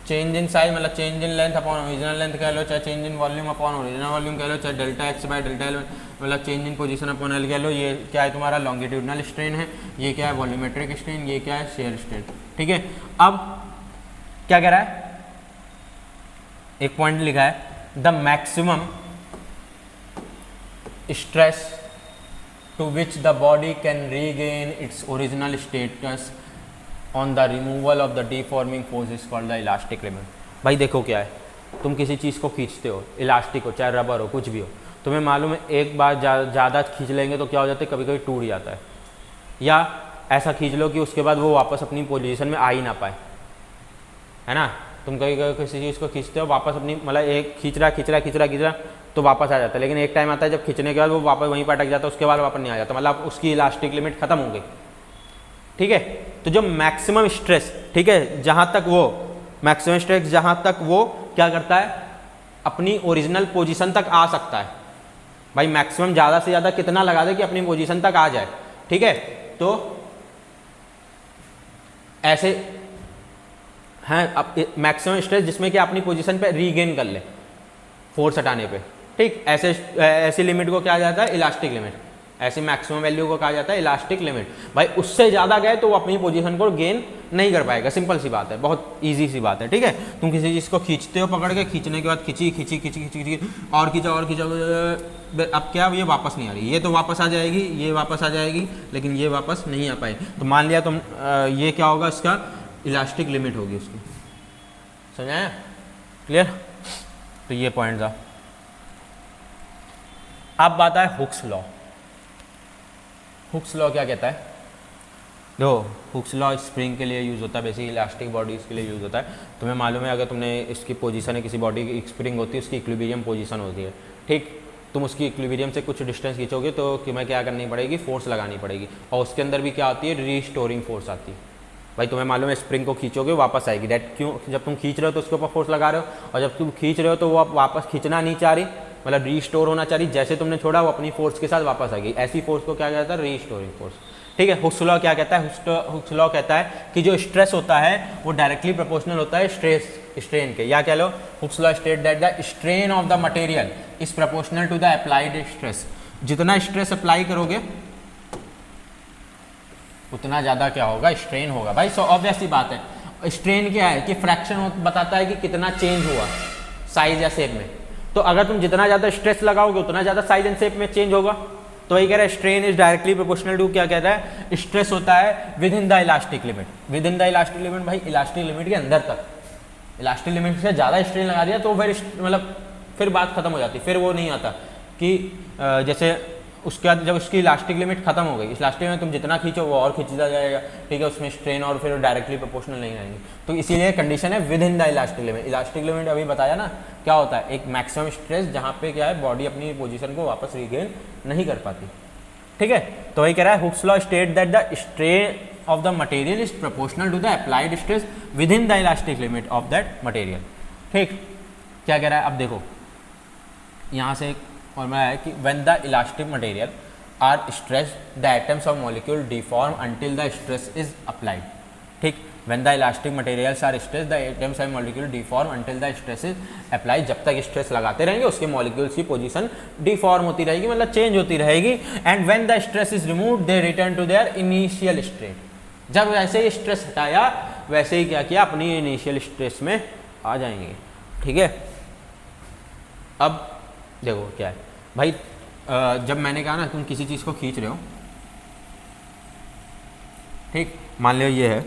[SPEAKER 1] चेंज इन साइज मतलब change in length upon original length कह लो, चाहे change in volume upon original volume कह लो, चाहे delta x by delta L मतलब change in position upon L कह लो। ये क्या है तुम्हारा लॉन्गिट्यूडनल स्ट्रेन है, ये क्या है वॉल्यूमेट्रिक स्ट्रेन, ये क्या है शेयर स्ट्रेन, ठीक है। अब क्या कह रहा है, एक पॉइंट लिखा है, the maximum stress to which the body can regain its original status on the removal of the deforming force is called the elastic limit। भाई देखो क्या है, तुम किसी चीज़ को खींचते हो, इलास्टिक हो चाहे रबर हो कुछ भी हो, तुम्हें मालूम है एक बार ज़्यादा खींच लेंगे तो क्या हो जाता है, कभी कभी टूट जाता है, या ऐसा खींच लो कि उसके बाद वो वापस अपनी पोजीशन में आ ही ना पाए, है ना। तुम कभी कभी किसी चीज़ को खींचते हो, वापस अपनी मतलब एक खींच रहा तो वापस आ जाता है, लेकिन एक टाइम आता है जब खींचने के बाद वो वापस वहीं पर अटक जाता है, उसके बाद वापस नहीं आ जाता, मतलब उसकी इलास्टिक लिमिट खत्म हो गई, ठीक है। तो जो मैक्सिमम स्ट्रेस, ठीक है, जहाँ तक वो मैक्सिमम स्ट्रेस जहाँ तक वो क्या करता है, अपनी ओरिजिनल पोजीशन तक आ सकता है। भाई मैक्सिमम ज़्यादा से ज़्यादा कितना लगा दे कि अपनी पोजीशन तक आ जाए, ठीक है। तो ऐसे हैं अब मैक्सिमम स्ट्रेस जिसमें कि अपनी पोजीशन पे रीगेन कर ले फोर्स हटाने पे, ठीक। ऐसी लिमिट को क्या जाता है, इलास्टिक लिमिट। ऐसी मैक्सिमम वैल्यू को कहा जाता है इलास्टिक लिमिट। भाई उससे ज़्यादा गए तो वो अपनी पोजीशन को गेन नहीं कर पाएगा, सिंपल सी बात है, बहुत इजी सी बात है, ठीक है। तुम किसी चीज़ को खींचते हो, पकड़ के खींचने के बाद खींची और खींचा, अब क्या ये वापस नहीं आ रही, ये तो वापस आ जाएगी, ये वापस आ जाएगी, लेकिन ये वापस नहीं आ पाएगी। तो मान लिया तुम ये क्या होगा, इसका इलास्टिक लिमिट होगी उसकी, समझाया, क्लियर। तो ये पॉइंट था। अब बात है हुक्स लॉ। हुक्स लॉ क्या कहता है, देखो हुक्स लॉ स्प्रिंग के लिए यूज़ होता है, बेसिकली इलास्टिक बॉडीज़ के लिए यूज़ होता है। तुम्हें मालूम है अगर तुमने इसकी पोजीशन है, किसी बॉडी की स्प्रिंग होती है, उसकी इक्विलिब्रियम पोजीशन होती है, ठीक। तुम उसकी इक्विलिब्रियम से कुछ डिस्टेंस खींचोगे तो तुम्हें क्या करनी पड़ेगी, फोर्स लगानी पड़ेगी, और उसके अंदर भी क्या आती है, रीस्टोरिंग फोर्स आती है। भाई तुम्हें मालूम है स्प्रिंग को खींचोगे वापस आएगी, डेट क्यों, जब तुम खींच रहे हो तो उसके ऊपर फोर्स लगा रहे हो, और जब तुम खींच रहे हो तो वो वापस खींचना नहीं चाह रही, मतलब रीस्टोर होना चाह रही, जैसे तुमने छोड़ा वो अपनी फोर्स के साथ वापस आ गई। ऐसी फोर्स को क्या कहता है, रीस्टोरिंग फोर्स, ठीक है। हुक्स लॉ क्या कहता है, हुक्स लॉ कहता है कि जो स्ट्रेस होता है वो डायरेक्टली प्रोपोर्शनल होता है स्ट्रेन के, या कह लो Hooke's law state that the strain of the material is proportional to the applied stress. जितना स्ट्रेस अप्लाई करोगे उतना ज़्यादा क्या होगा, स्ट्रेन होगा। भाई सो ऑब्वियस सी बात है, स्ट्रेन क्या है कि फ्रैक्शन बताता है कि कितना चेंज हुआ साइज या शेप में। तो अगर तुम जितना ज़्यादा स्ट्रेस लगाओगे उतना ज़्यादा साइज एंड शेप में चेंज होगा। तो वही कह रहा है strain is directly proportional to, क्या कहता है, स्ट्रेस होता है within the elastic limit. Within the elastic limit, भाई इलास्टिक लिमिट के अंदर तक, इलास्टिक लिमिट से ज़्यादा स्ट्रेन लगा दिया तो फिर मतलब फिर बात खत्म हो जाती, फिर वो नहीं आता कि जैसे उसके बाद जब उसकी इलास्टिक लिमिट खत्म हो गई, इलास्टिक में तुम जितना खींचो वो और खींचता जाएगा, ठीक है, उसमें स्ट्रेन और फिर डायरेक्टली प्रोपोर्शनल नहीं आएंगे। तो इसीलिए कंडीशन है within the elastic limit. Elastic limit अभी बताया ना क्या होता है, एक मैक्सिमम स्ट्रेस जहाँ पे क्या है बॉडी अपनी पोजीशन को वापस रिगेन नहीं कर पाती, ठीक है। तो वही कह रहा है Hooke's law state that the strain of the material is proportional to the applied stress within the elastic limit of that material, ठीक। क्या कह रहा है, अब देखो यहाँ से फॉर्मूला है कि when the elastic material are stress the atoms of molecule deform until the stress is applied. ठीक, when the elastic materials are stress the atoms of molecule deform until the stress is applied. जब तक स्ट्रेस लगाते रहेंगे उसके मॉलिक्यूल्स की पोजीशन डिफॉर्म होती रहेगी, मतलब चेंज होती रहेगी। And when the stress is removed they return to their initial state. जब वैसे ही स्ट्रेस हटाया वैसे ही क्या किया, अपनी इनिशियल स्ट्रेस में आ जाएंगे। ठीक है, अब देखो क्या है भाई, जब मैंने कहा ना तुम किसी चीज़ को खींच रहे हो, ठीक, मान लियो ये है,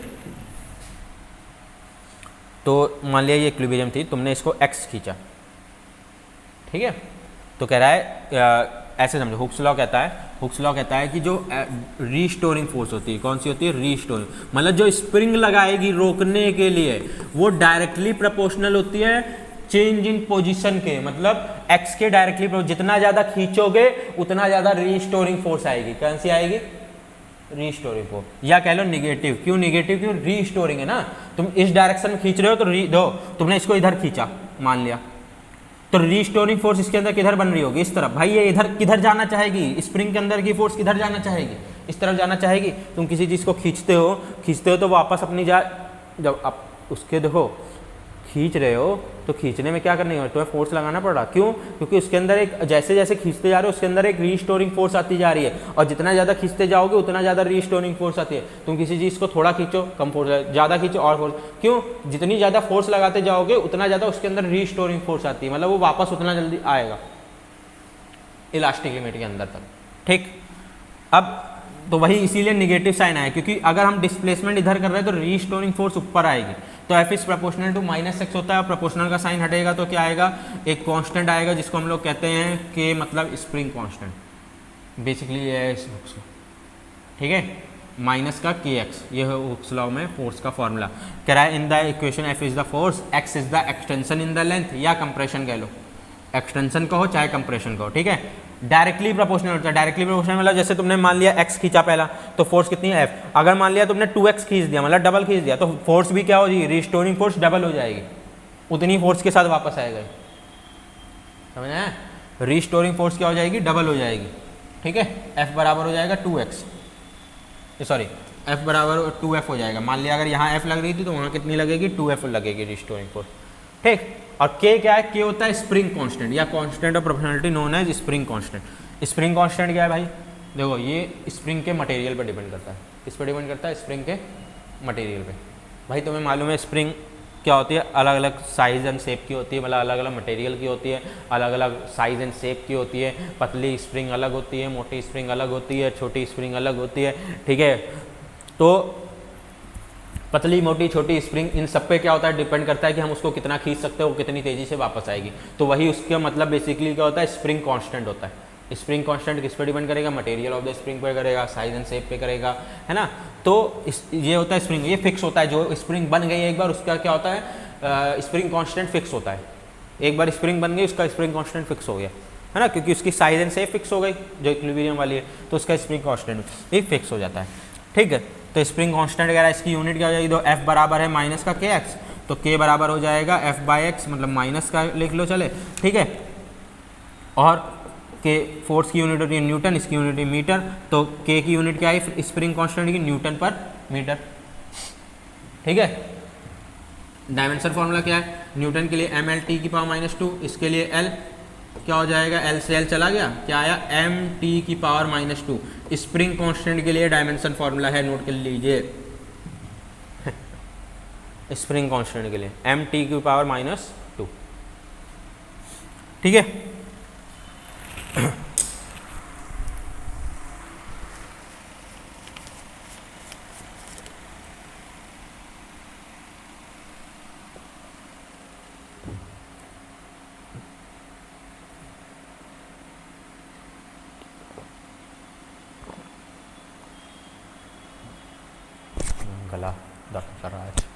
[SPEAKER 1] तो मान लिया ये इक्विलिब्रियम थी, तुमने इसको x खींचा, ठीक है, तो कह रहा है ऐसे समझो, हुक्स लॉ कहता है कि जो रीस्टोरिंग फोर्स होती है, कौन सी होती है, रीस्टोरिंग, मतलब जो स्प्रिंग लगाएगी रोकने के लिए वो डायरेक्टली प्रोपोर्शनल होती है चेंज इन पोजीशन के, मतलब x के डायरेक्टली, जितना ज़्यादा खींचोगे उतना ज़्यादा रीस्टोरिंग फोर्स आएगी। कौन सी आएगी, रीस्टोरिंग फोर्स, या कह लो निगेटिव। क्यों निगेटिव, क्यों, रीस्टोरिंग है ना, तुम इस डायरेक्शन में खींच रहे हो तो दो, तुमने इसको इधर खींचा मान लिया, तो रीस्टोरिंग फोर्स इसके अंदर किधर बन रही होगी, इस तरफ। भाई ये इधर किधर जाना चाहेगी, स्प्रिंग के अंदर की फोर्स किधर जाना चाहेगी, इस तरफ जाना चाहेगी। तुम किसी चीज़ को खींचते हो तो वापस अपनी जब आप उसके देखो खींच रहे हो तो खींचने में क्या करनी है, तुम्हें फोर्स लगाना पड़ रहा। क्यों, क्योंकि उसके अंदर एक, जैसे जैसे खींचते जा रहे हो उसके अंदर एक रीस्टोरिंग फोर्स आती जा रही है, और जितना ज़्यादा खींचते जाओगे उतना ज़्यादा रीस्टोरिंग फोर्स आती है। तुम किसी चीज़ को थोड़ा खींचो कम फोर्स, ज़्यादा खींचो और फोर्स, क्यों, जितनी ज़्यादा फोर्स लगाते जाओगे उतना ज़्यादा उसके अंदर रीस्टोरिंग फोर्स आती है, मतलब वो वापस उतना जल्दी आएगा इलास्टिक लिमिट के अंदर तक। ठीक, अब तो वही इसीलिए निगेटिव साइन आया, क्योंकि अगर हम डिस्प्लेसमेंट इधर कर रहे हैं तो रीस्टोरिंग फोर्स ऊपर आएगी, तो F is proportional to -x होता है, और प्रोपोर्शनल का साइन हटेगा तो क्या आएगा, एक कांस्टेंट आएगा जिसको हम लोग कहते हैं के, मतलब स्प्रिंग कांस्टेंट, बेसिकली ये है इस हुक्स लॉ, ठीक है, माइनस का kx, ये है हुक्स लॉ में फोर्स का फॉर्मूला। कह रहा है in the equation F is the force, x is the extension in the length, या कंप्रेशन कह लो, एक्सटेंशन कहो चाहे कंप्रेशन कहो, ठीक है, डायरेक्टली प्रोपोर्शनल होता है। डायरेक्टली प्रोपोर्शनल मतलब जैसे तुमने मान लिया x खींचा पहला, तो फोर्स कितनी है f, अगर मान लिया तुमने 2x खींच दिया, मतलब डबल खींच दिया, तो फोर्स भी क्या हो जाएगी, रिस्टोरिंग फोर्स डबल हो जाएगी, उतनी फोर्स के साथ वापस आएगा, समझ आया, रिस्टोरिंग फोर्स क्या हो जाएगी, डबल हो जाएगी। ठीक है, f बराबर हो जाएगा 2x, सॉरी f बराबर 2f हो जाएगा। मान लिया अगर यहाँ f लग रही थी तो वहाँ कितनी लगेगी, 2f लगेगी रिस्टोरिंग फोर्स। ठीक, और k क्या है, k होता है स्प्रिंग कांस्टेंट, या constant of proportionality known as spring constant. Spring constant क्या है भाई, देखो ये स्प्रिंग के मटेरियल पर डिपेंड करता है, किस पर डिपेंड करता है, स्प्रिंग के मटेरियल पे। भाई तुम्हें मालूम है स्प्रिंग क्या होती है, अलग अलग साइज़ एंड शेप की होती है, मतलब अलग अलग मटेरियल की होती है, अलग अलग साइज़ एंड शेप की होती है। पतली स्प्रिंग अलग होती है, मोटी स्प्रिंग अलग होती है, छोटी स्प्रिंग अलग होती है, ठीक है। तो पतली मोटी छोटी स्प्रिंग इन सब पे क्या होता है, डिपेंड करता है कि हम उसको कितना खींच सकते हैं, वो कितनी तेज़ी से वापस आएगी। तो वही उसका मतलब बेसिकली क्या होता है, स्प्रिंग कांस्टेंट होता है। स्प्रिंग कांस्टेंट किस पे डिपेंड करेगा, मटेरियल ऑफ द स्प्रिंग पे करेगा, साइज एंड शेप पे करेगा, है ना। तो ये होता है स्प्रिंग, ये फिक्स होता है, जो स्प्रिंग बन गई है एक बार उसका क्या होता है, स्प्रिंग कांस्टेंट फिक्स होता है। एक बार स्प्रिंग बन गई उसका स्प्रिंग कांस्टेंट फिक्स हो गया, है ना, क्योंकि उसकी साइज एंड शेप फिक्स हो गई जो इक्विलिब्रियम वाली है, तो उसका स्प्रिंग कांस्टेंट भी फिक्स हो जाता है। ठीक है, तो स्प्रिंग कांस्टेंट वगैरह इसकी यूनिट क्या हो जाएगी, तो F बराबर है माइनस का kx, तो k बराबर हो जाएगा F/x, मतलब माइनस का लिख लो चले, ठीक है। और k फोर्स की यूनिट होती है न्यूटन, इसकी यूनिट है मीटर, तो k की यूनिट क्या है स्प्रिंग कांस्टेंट की, न्यूटन पर मीटर। ठीक है, डायमेंशन फॉर्मूला क्या है, न्यूटन के लिए mL/2, इसके लिए L क्या हो जाएगा, L से L चला गया, क्या आया m/2। स्प्रिंग कांस्टेंट के लिए डायमेंशन फॉर्मूला है, नोट कर लीजिए स्प्रिंग कांस्टेंट के लिए m/2। ठीक है, गला दर्द कर रहा है।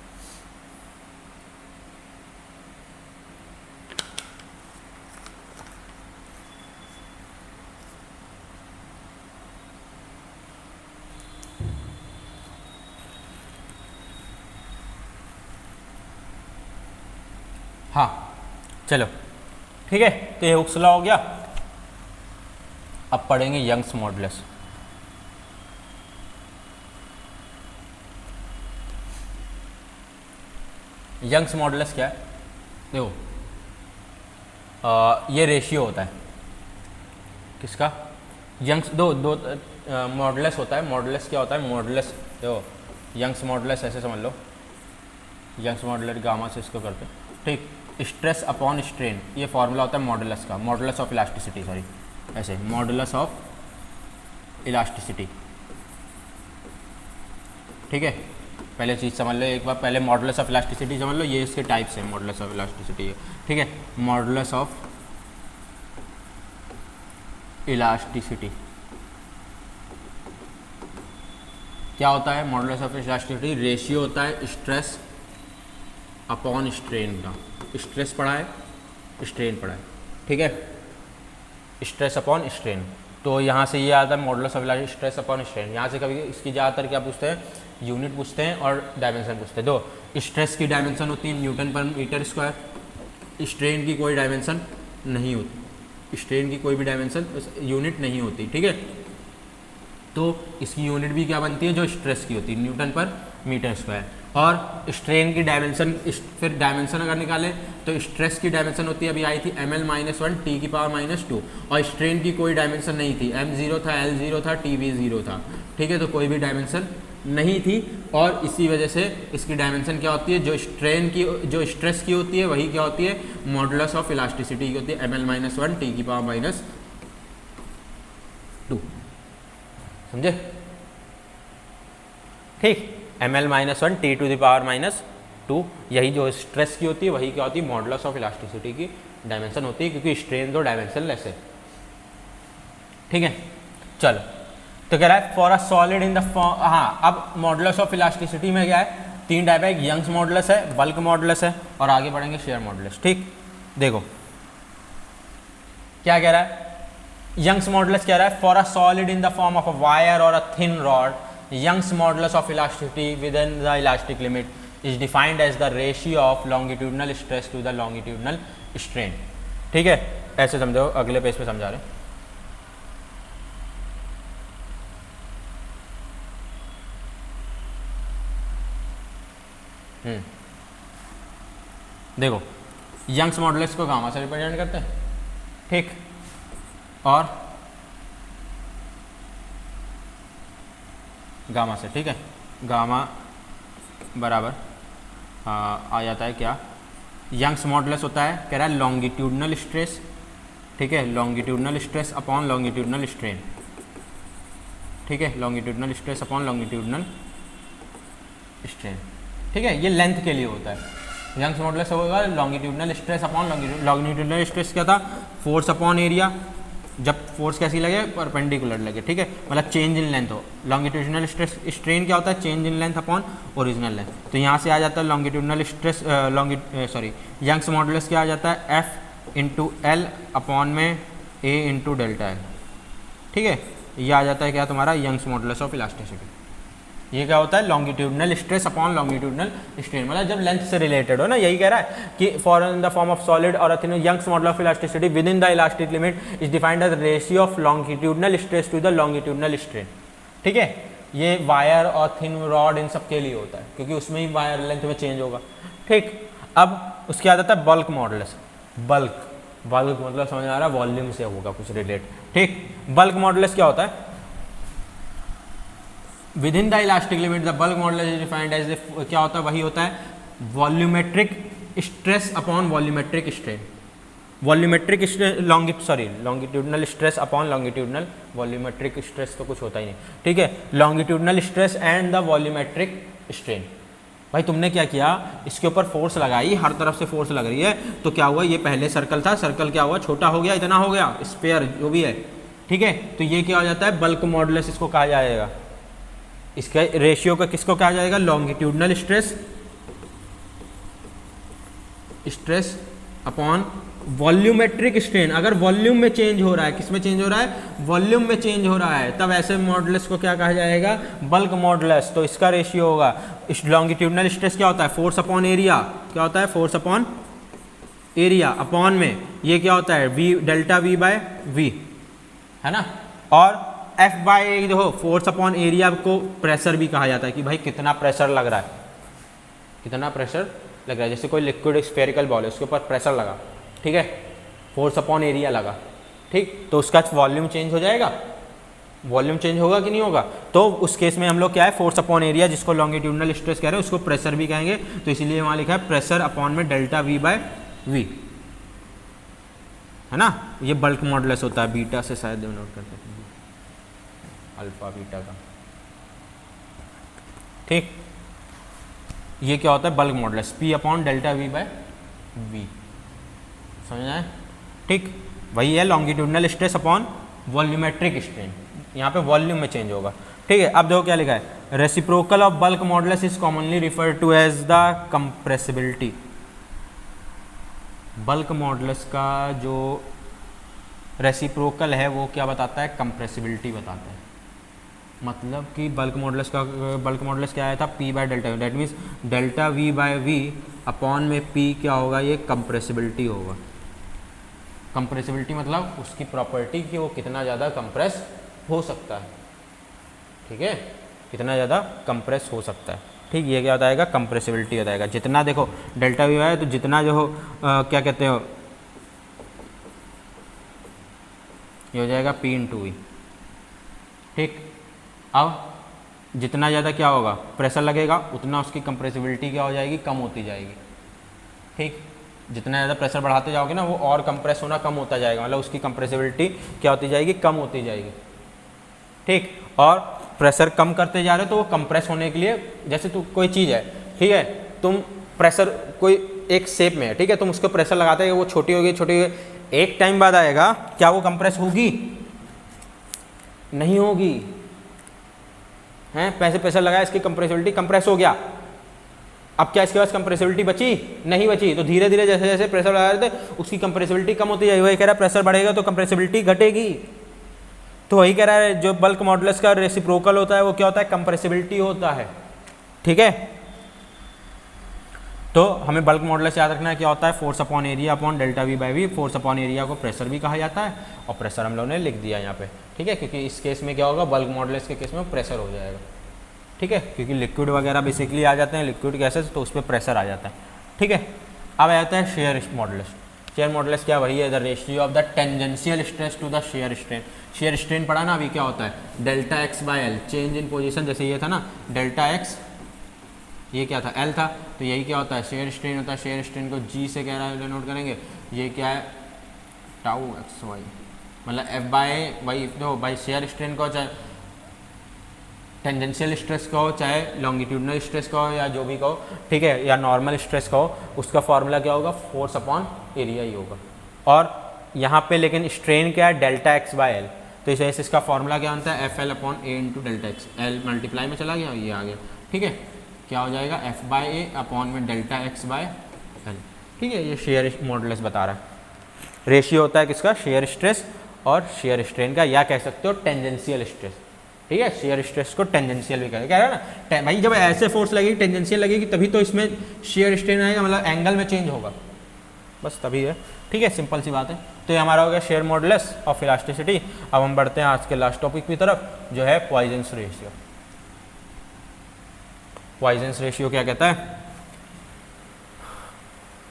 [SPEAKER 1] हाँ चलो ठीक है, तो ये हुक्स लॉ हो गया। अब पढ़ेंगे यंग्स मॉडुलस। यंग्स मॉडुलस क्या है? देखो ये रेशियो होता है किसका? यंग्स दो मॉडुलस होता है। मॉडुलस क्या होता है? मॉडुलस देखो यंग्स मॉडुलस ऐसे समझ लो, यंग्स मॉडुलस गामा से इसको करते हैं, ठीक। स्ट्रेस अपॉन स्ट्रेन, ये फॉर्मूला होता है मॉडुलस का, मॉडुलस ऑफ इलास्टिसिटी, सॉरी ऐसे मॉडुलस ऑफ इलास्टिसिटी, ठीक है। पहले चीज़ समझ लो एक बार, पहले मॉडुलस ऑफ इलास्टिसिटी समझ लो, ये इसके टाइप्स है मॉडुलस ऑफ इलास्टिसिटी है, ठीक है। मॉडुलस ऑफ इलास्टिसिटी क्या होता है? मॉडुलस ऑफ इलास्टिसिटी रेशियो होता है स्ट्रेस अपॉन स्ट्रेन का। स्ट्रेस पढ़ा है, स्ट्रेन पढ़ा है, ठीक है, स्ट्रेस अपॉन स्ट्रेन। तो यहाँ से ये आता है modulus of elasticity stress upon strain. यहाँ से कभी इसकी ज़्यादातर क्या पूछते हैं? यूनिट पूछते हैं और डायमेंशन पूछते हैं। दो स्ट्रेस की डायमेंशन होती है न्यूटन पर मीटर स्क्वायर, स्ट्रेन की कोई डायमेंशन नहीं होती, स्ट्रेन की कोई भी डायमेंशन यूनिट नहीं होती, ठीक है। तो इसकी यूनिट भी क्या बनती है? जो स्ट्रेस की होती है, न्यूटन पर मीटर स्क्वायर। और स्ट्रेन की डायमेंशन, फिर डायमेंशन अगर निकालें तो स्ट्रेस की डायमेंशन होती है, अभी आई थी ml-1 t⁻⁻2, और स्ट्रेन की कोई डायमेंशन नहीं थी, m0 था, l0 था, tv0 था, ठीक है। तो कोई भी डायमेंशन नहीं थी, और इसी वजह से इसकी डायमेंशन क्या होती है? जो स्ट्रेन की, जो स्ट्रेस की होती है वही क्या होती है? मॉडुलस ऑफ इलास्टिसिटी की होती है, ml-1 t⁻²। समझे? ठीक, ml-1 t⁻², यही जो स्ट्रेस की होती है वही क्या होती है? मॉडुलस ऑफ इलास्टिसिटी की डायमेंशन होती है, क्योंकि स्ट्रेन तो डायमेंशन लेस है, ठीक है। चलो, तो कह रहा है for a solid in the form, हाँ अब मॉडुलस ऑफ इलास्टिसिटी में क्या है? तीन टाइप है, एक यंग्स मॉडुलस है, बल्क मॉडुलस है, और आगे बढ़ेंगे शेयर मॉडुलस, ठीक। देखो क्या कह रहा है? यंग्स मॉडुलस कह रहा है for a solid in the form of a wire और a thin rod, Young's modulus of elasticity within the elastic limit is defined as the ratio of longitudinal stress to the longitudinal strain, ठीक है। ऐसे समझो, अगले पेज पे समझा रहे हैं। देखो यंग्स मॉडुलस को गामा से रिप्रेजेंट करते हैं, ठीक, और गामा से, ठीक है। गामा बराबर आ जाता है क्या? यंग्स मॉडुलस होता है, कह रहा है लॉन्गिट्यूडनल स्ट्रेस, ठीक है, longitudinal stress upon longitudinal strain, ठीक है, longitudinal stress upon longitudinal strain, ठीक है। ये लेंथ के लिए होता है। यंग्स मॉडुलस होगा longitudinal stress upon longitudinal stress क्या था? फोर्स अपॉन एरिया, जब फोर्स कैसी लगे? परपेंडिकुलर लगे, ठीक है, मतलब चेंज इन लेंथ हो। लॉन्गिट्यूडनल स्ट्रेस स्ट्रेन क्या होता है? Change in length upon original length. तो यहाँ से आ जाता है लॉन्गिट्यूडनल स्ट्रेस, यंग्स मॉडुलस क्या आ जाता है? F इंटू एल अपॉन में A इंटू डेल्टा एल, ठीक है। ये आ जाता है क्या तुम्हारा? Young's modulus of elasticity. ये क्या होता है? Longitudinal stress upon longitudinal strain, मतलब जब लेंथ से रिलेटेड हो ना, यही कह रहा है कि for in the form of solid और Young's modulus of elasticity within the elastic limit is defined as ratio of longitudinal stress to the longitudinal strain, ठीक है। ये वायर और थिन रॉड इन सब के लिए होता है, क्योंकि उसमें ही वायर लेंथ में चेंज होगा, ठीक। अब उसके आ जाता है बल्क मॉडुलस। बल्क मतलब समझ आ रहा है? वॉल्यूम से होगा कुछ रिलेट, ठीक। बल्क मॉडुलस क्या होता है? Within the elastic limit the bulk modulus is defined as, क्या होता है? वही होता है volumetric stress upon volumetric strain, volumetric longitudinal stress upon longitudinal, volumetric stress तो कुछ होता ही नहीं, ठीक है। Longitudinal stress and the volumetric strain. भाई तुमने क्या किया? इसके ऊपर फोर्स लगाई, हर तरफ से फोर्स लग रही है, तो क्या हुआ? ये पहले सर्कल था, सर्कल क्या हुआ? छोटा हो गया, इतना हो गया, स्फीयर जो भी है, ठीक है। तो ये क्या हो जाता है? बल्क मॉडुलस इसको कहा जाएगा। इसका रेशियो का किसको कहा जाएगा? Longitudinal stress upon volumetric strain. अगर वॉल्यूम में चेंज हो रहा है, किस में चेंज हो रहा है? वॉल्यूम में चेंज हो रहा है, तब ऐसे मॉडुलस को क्या कहा जाएगा? Bulk modulus. तो इसका रेशियो होगा, लॉन्गिट्यूडनल स्ट्रेस क्या होता है? फोर्स अपॉन एरिया, क्या होता है? फोर्स अपॉन एरिया अपॉन में ये क्या होता है? V delta V by V, है ना। और एफ बाई देखो फोर्स अपॉन एरिया को प्रेशर भी कहा जाता है कि भाई कितना प्रेशर लग रहा है, कितना प्रेशर लग रहा है। जैसे कोई लिक्विड स्फेरिकल बॉल है उसके ऊपर प्रेशर लगा, ठीक है, फोर्स अपॉन एरिया लगा, ठीक, तो उसका वॉल्यूम चेंज हो जाएगा, वॉल्यूम चेंज होगा कि नहीं होगा। तो उस केस में हम लोग क्या है, फोर्स अपॉन एरिया जिसको लॉन्गिट्यूडनल स्ट्रेस कह रहे हैं उसको प्रेशर भी कहेंगे, तो इसीलिए वहाँ लिखा है प्रेशर अपॉन में डेल्टा वी बाय वी, है ना। ये बल्क मॉडुलस होता है, बीटा से शायद नोट करते हैं, अल्फा बीटा का, ठीक। ये क्या होता है, bulk modulus P upon delta V by V, समझ आए, ठीक। वही है longitudinal stress upon volumetric strain, यहाँ पे वॉल्यूम में चेंज होगा, ठीक है। अब देखो क्या लिखा है, reciprocal of bulk modulus is commonly referred to as the compressibility. Bulk modulus का जो रेसिप्रोकल है वो क्या बताता है, कंप्रेसिबिलिटी बताता है। मतलब कि बल्क मॉडुलस क्या आया था, P by delta V, that means delta V by V upon में पी क्या होगा, ये कंप्रेसिबिलिटी होगा। कंप्रेसिबिलिटी मतलब उसकी प्रॉपर्टी कि वो कितना ज़्यादा कंप्रेस हो सकता है, ठीक है, कितना ज़्यादा कंप्रेस हो सकता है, ठीक। ये क्या बताएगा, कंप्रेसिबिलिटी बताएगा। जितना देखो डेल्टा वी है तो जितना जो हो क्या कहते हो, ये हो जाएगा पी इंटू वी, ठीक। अब जितना ज़्यादा क्या होगा, प्रेशर लगेगा, उतना उसकी कंप्रेसिबिलिटी क्या हो जाएगी, कम होती जाएगी, ठीक। जितना ज़्यादा प्रेशर बढ़ाते जाओगे ना वो और कंप्रेस होना कम होता जाएगा, मतलब उसकी कंप्रेसिबिलिटी क्या होती जाएगी, कम होती जाएगी, ठीक। और प्रेशर कम करते जा रहे हो तो वो कंप्रेस होने के लिए, जैसे तो कोई चीज़ है, ठीक है, तुम प्रेशर कोई एक शेप में है, ठीक है, तुम उसको प्रेशर लगाते हो वो छोटी होगी छोटी होगी, एक टाइम बाद आएगा क्या वो कंप्रेस होगी, नहीं होगी, हैं, पैसे प्रेशर लगाया इसकी कंप्रेसिबिलिटी कंप्रेस हो गया, अब क्या इसके पास कंप्रेसिबिलिटी बची, नहीं बची, तो धीरे धीरे जैसे जैसे प्रेशर लगा रहे थे उसकी कंप्रेसिबिलिटी कम होती जाएगी। वही कह रहा है प्रेशर बढ़ेगा तो कंप्रेसिबिलिटी घटेगी, तो वही कह रहा है जो बल्क मॉडुलस का रेसिप्रोकल होता है वो क्या होता है, कंप्रेसिबिलिटी होता है, ठीक है। तो हमें बल्क मॉडुलस याद रखना है क्या होता है, force upon area upon delta V by V. Force upon area को प्रेशर भी कहा जाता है और प्रेशर हम लोगों ने लिख दिया यहाँ पे, ठीक है, क्योंकि इस केस में क्या होगा, बल्क मॉडुलस के केस में प्रेशर हो जाएगा, ठीक है, क्योंकि लिक्विड वगैरह बेसिकली आ जाते हैं, लिक्विड गैसेस, तो उस पर प्रेशर आ जाता है, ठीक है। अब आ जाता है शेयर मॉडुलस। शेयर मॉडुलस क्या, वही है the ratio of the tangential stress to the shear strain. Shear strain पढ़ा ना अभी, क्या होता है, delta x by L, change in position, जैसे ये था ना डेल्टा एक्स, ये क्या था, एल था, तो यही क्या होता है, शेयर स्ट्रेन होता है। शेयर स्ट्रेन को जी से कह रहा है, नोट करेंगे, ये क्या है, टाउ एक्स वाई, मतलब एफ बाय वाई, देखो भाई शेयर स्ट्रेन को चाहे टेंजेंशियल स्ट्रेस का हो, चाहे लॉन्गिट्यूडनल स्ट्रेस का हो, या जो भी कहो, ठीक है, या नॉर्मल स्ट्रेस का हो, उसका फॉर्मूला क्या होगा, फोर्स अपॉन एरिया ही होगा। और यहाँ पे लेकिन स्ट्रेन क्या है, डेल्टा एक्स बाय एल, तो इस वजह से इसका फॉर्मूला क्या बनता है, F L upon A into delta x, L multiply में चला गया, ये आ गया, ठीक है, क्या हो जाएगा, एफ बाय ए अपॉन में डेल्टा एक्स बाय एल, ठीक है। ये शेयर मॉडुलस बता रहा है, रेशियो होता है किसका, शेयर स्ट्रेस और शेयर स्ट्रेन का, या कह सकते हो टेंजेंशियल स्ट्रेस, ठीक है। शेयर स्ट्रेस को टेंजेंशियल भी कह रहा है ना भाई, जब ऐसे फोर्स लगेगी टेंजेंशियल लगेगी तभी तो इसमें शेयर स्ट्रेन आएगा, मतलब एंगल में चेंज होगा, बस तभी है, ठीक है, सिंपल सी बात है। तो ये हमारा हो गया शेयर मॉडुलस ऑफ इलास्टिसिटी। अब हम बढ़ते हैं आज के लास्ट टॉपिक की तरफ, जो है पॉइजन्स रेशियो। पॉइजन्स रेशियो क्या कहता है,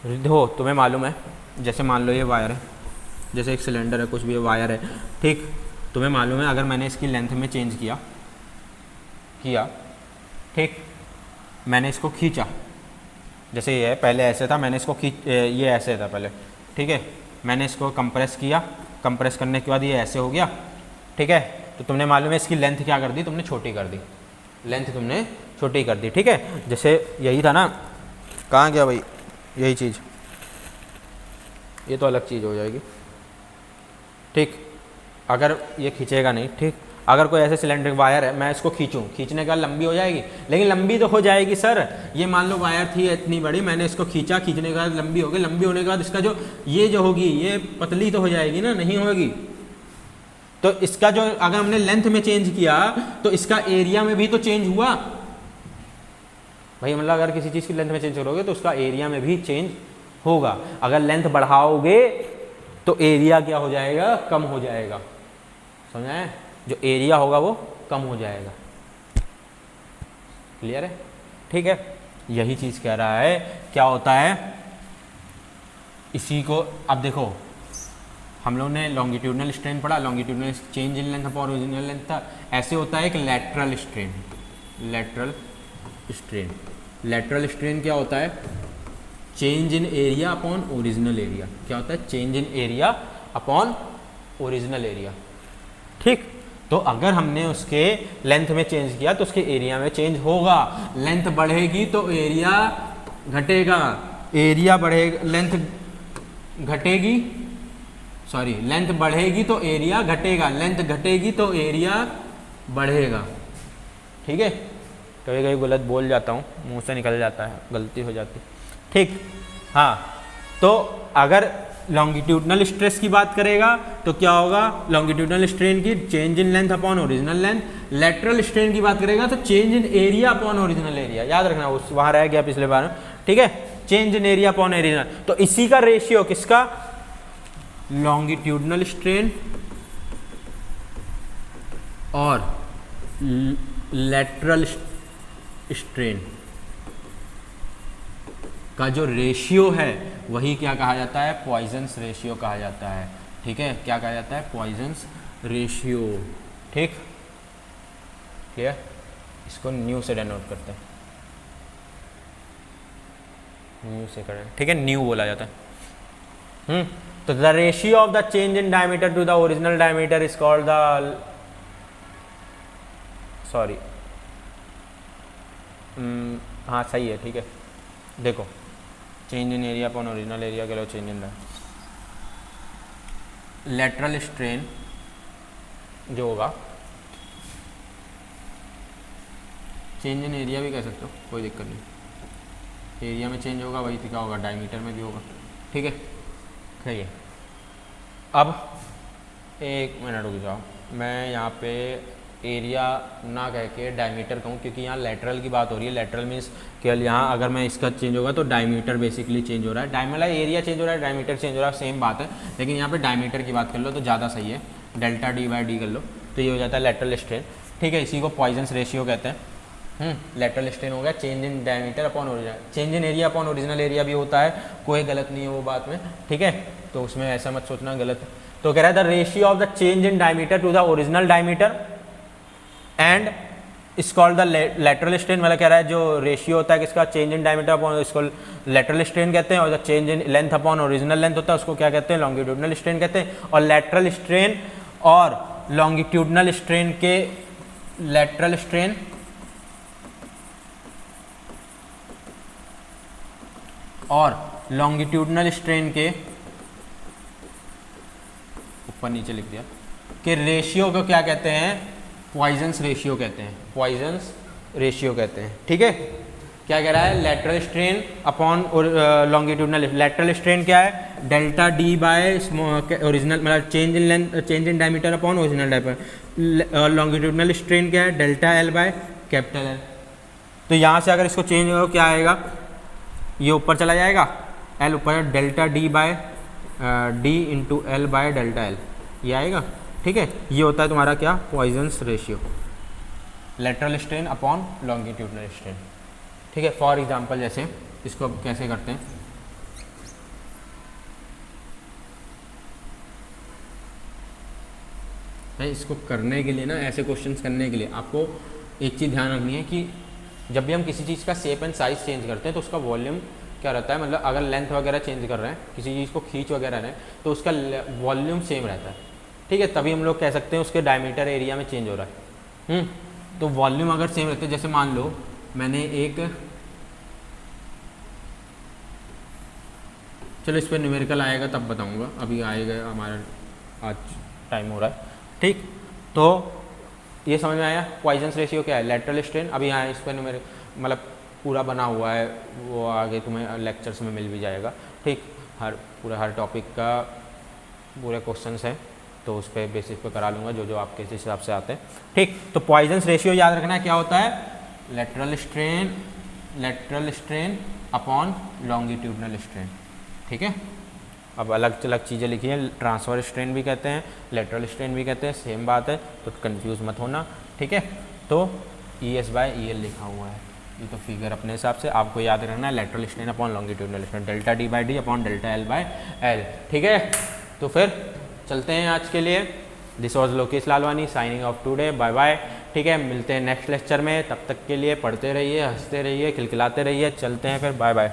[SPEAKER 1] देखो तुम्हें मालूम है, जैसे मान लो ये वायर है, जैसे एक सिलेंडर है, कुछ भी वायर है, ठीक, तुम्हें मालूम है अगर मैंने इसकी लेंथ में चेंज किया, ठीक, मैंने इसको खींचा, जैसे ये है, पहले ऐसे था, मैंने इसको ये ऐसे था पहले, ठीक है, मैंने इसको कंप्रेस किया, कंप्रेस करने के बाद ये ऐसे हो गया, ठीक है, तो तुमने मालूम है इसकी लेंथ क्या कर दी, तुमने छोटी कर दी, लेंथ तुमने छोटी कर दी, ठीक है। जैसे यही था ना, कहाँ गया भाई यही चीज़, ये तो अलग चीज़ हो जाएगी, ठीक, अगर ये खींचेगा नहीं, ठीक, अगर कोई ऐसे सिलेंडर वायर है, मैं इसको खींचने का लंबी हो जाएगी, लेकिन लंबी तो हो जाएगी सर, ये मान लो वायर थी इतनी बड़ी, मैंने इसको खींचने के बाद लंबी हो गई, लंबी होने के बाद इसका जो ये जो होगी ये पतली तो हो जाएगी ना, नहीं होगी, तो इसका जो अगर हमने लेंथ में चेंज किया तो इसका एरिया में भी तो चेंज हुआ भाई, मतलब अगर किसी चीज़ की लेंथ में चेंज करोगे तो उसका एरिया में भी चेंज होगा, अगर लेंथ बढ़ाओगे तो एरिया क्या हो जाएगा, कम हो जाएगा, समझ आए, जो एरिया होगा वो कम हो जाएगा। क्लियर है? ठीक है, यही चीज़ कह रहा है। क्या होता है इसी को, अब देखो हम लोगों ने लॉन्गिट्यूडनल स्ट्रेन पढ़ा, longitudinal change in length upon original length था। ऐसे होता है एक lateral strain. Lateral strain, lateral strain क्या होता है? Change in area upon original area. क्या होता है? Change in area upon original area. ठीक, तो अगर हमने उसके लेंथ में चेंज किया तो उसके एरिया में चेंज होगा। लेंथ बढ़ेगी तो एरिया घटेगा, एरिया बढ़ेगा, लेंथ घटेगी, सॉरी लेंथ बढ़ेगी तो एरिया घटेगा, लेंथ घटेगी तो एरिया बढ़ेगा। ठीक है, कभी कभी गलत बोल जाता हूँ, मुंह से निकल जाता है, गलती हो जाती। ठीक, हाँ, तो अगर लॉन्गिट्यूडनल स्ट्रेस की बात करेगा तो क्या होगा? लॉन्गिट्यूडनल स्ट्रेन की change in length upon original length. Lateral strain की बात करेगा तो change in area upon original area. याद रखना, उस वहाँ रह गया पिछले बार। ठीक है, change in area upon original. तो इसी का रेशियो किसका? लॉन्गिट्यूडनल स्ट्रेन और लेटरल स्ट्रेन का जो रेशियो है वही क्या कहा जाता है? पॉइजन्स रेशियो कहा जाता है। ठीक है, क्या कहा जाता है? Poisson's ratio. ठीक, क्लियर? इसको न्यू से डिनोट करते हैं, न्यू से करें। ठीक है, न्यू बोला जाता है। तो the ratio of the change in diameter to the original diameter is called the, sorry, हाँ सही है। ठीक है, देखो change in area upon original area के लो चेंज इन लेटरल स्ट्रेन जो होगा, चेंज इन एरिया भी कह सकते हो, कोई दिक्कत नहीं। एरिया में चेंज होगा वही क्या होगा? डायमीटर में भी होगा। ठीक है, कहिए। अब एक मिनट रुक जाओ, मैं यहाँ पे एरिया ना कह के डायमीटर कहूँ, क्योंकि यहाँ लेटरल की बात हो रही है। लेटरल मीन्स केवल यहाँ अगर मैं इसका चेंज होगा तो डायमीटर बेसिकली चेंज हो रहा है। डायमीटर एरिया चेंज हो रहा है, डायमीटर चेंज हो रहा है, सेम बात है। लेकिन यहाँ पे डायमीटर की बात कर लो तो ज़्यादा सही है, डेल्टा डी बाई डी कर लो तो ये हो जाता है लेटरल स्ट्रेन। ठीक है, इसी को पॉइजन्स रेशियो कहते हैं। लेटरल स्ट्रेन हो गया change in diameter upon original. Change in area upon original area भी होता है, कोई गलत नहीं है वो बात में। ठीक है, तो उसमें ऐसा मत सोचना गलत है। तो कह रहा है the ratio of the change in diameter to the original diameter and is called the lateral strain. मतलब कह रहा है जो रेशियो होता है किसका? चेंज इन डायमीटर अपॉन, इसको लेटरल स्ट्रेन कहते हैं। और the change in length upon original length होता है उसको क्या कहते हैं? लॉन्गिट्यूडनल स्ट्रेन कहते हैं। और लेटरल स्ट्रेन और लॉन्गिट्यूडनल स्ट्रेन के, लेटरल स्ट्रेन और लॉन्गिट्यूडनल स्ट्रेन के, ऊपर नीचे लिख दिया, कि रेशियो को क्या कहते हैं? पॉइजन्स रेशियो कहते हैं। पॉइजन्स रेशियो कहते हैं। ठीक है, क्या कह रहा है? Lateral strain upon longitudinal. Lateral strain क्या है? डेल्टा डी बाय ओरिजिनल, मतलब change in length, change in diameter upon original diameter. Longitudinal strain क्या है? Delta L by capital L. तो यहाँ से अगर इसको चेंज होगा क्या आएगा? ये ऊपर चला जाएगा, एल ऊपर, delta D by D into L by delta L, ये आएगा। ठीक है, ये होता है तुम्हारा क्या? Poisson's ratio, lateral strain upon longitudinal strain. ठीक है, फॉर एग्जांपल जैसे इसको कैसे करते हैं? इसको करने के लिए ना, ऐसे क्वेश्चंस करने के लिए आपको एक चीज़ ध्यान रखनी है कि जब भी हम किसी चीज़ का शेप एंड साइज़ चेंज करते हैं तो उसका वॉल्यूम क्या रहता है? मतलब अगर लेंथ वगैरह चेंज कर रहे हैं, किसी चीज़ को खींच वगैरह रहे हैं तो उसका वॉल्यूम सेम रहता है। ठीक है, तभी हम लोग कह सकते हैं उसके डायमीटर एरिया में चेंज हो रहा है। तो वॉल्यूम अगर सेम रहते हैं, जैसे मान लो मैंने एक, चलो इस पर न्यूमेरिकल आएगा तब बताऊंगा, अभी आएगा, हमारा आज टाइम हो रहा है। ठीक, तो ये समझ में आया पॉइजन्स रेशियो क्या है? Lateral strain. अभी यहाँ इस पर न्यूमेरिकल मतलब पूरा बना हुआ है, वो आगे तुम्हें लेक्चर्स में मिल भी जाएगा। ठीक, हर टॉपिक का पूरे क्वेश्चंस हैं तो उस पर बेसिस पे करा लूँगा जो जो आपके हिसाब से आते हैं। ठीक, तो पॉइजन्स रेशियो याद रखना है क्या होता है? Lateral strain upon longitudinal strain. ठीक है, अब अलग अलग चीज़ें लिखी हैं, ट्रांसफर स्ट्रेन भी कहते हैं, लेटरल स्ट्रेन भी कहते हैं, सेम बात है, तो कंफ्यूज मत होना, ठीक है। तो ES/EL लिखा हुआ है, ये तो फिगर अपने हिसाब से आपको याद रखना है, lateral strain upon longitudinal strain, delta D/D upon delta L/L, ठीक है। तो फिर चलते हैं आज के लिए। This was Lokesh Lalwani signing off today, bye bye, ठीक है। मिलते हैं नेक्स्ट लेक्चर में, तब तक के लिए पढ़ते रहिए, हंसते रहिए, खिलखिलाते रहिए, चलते हैं फिर, बाय बाय।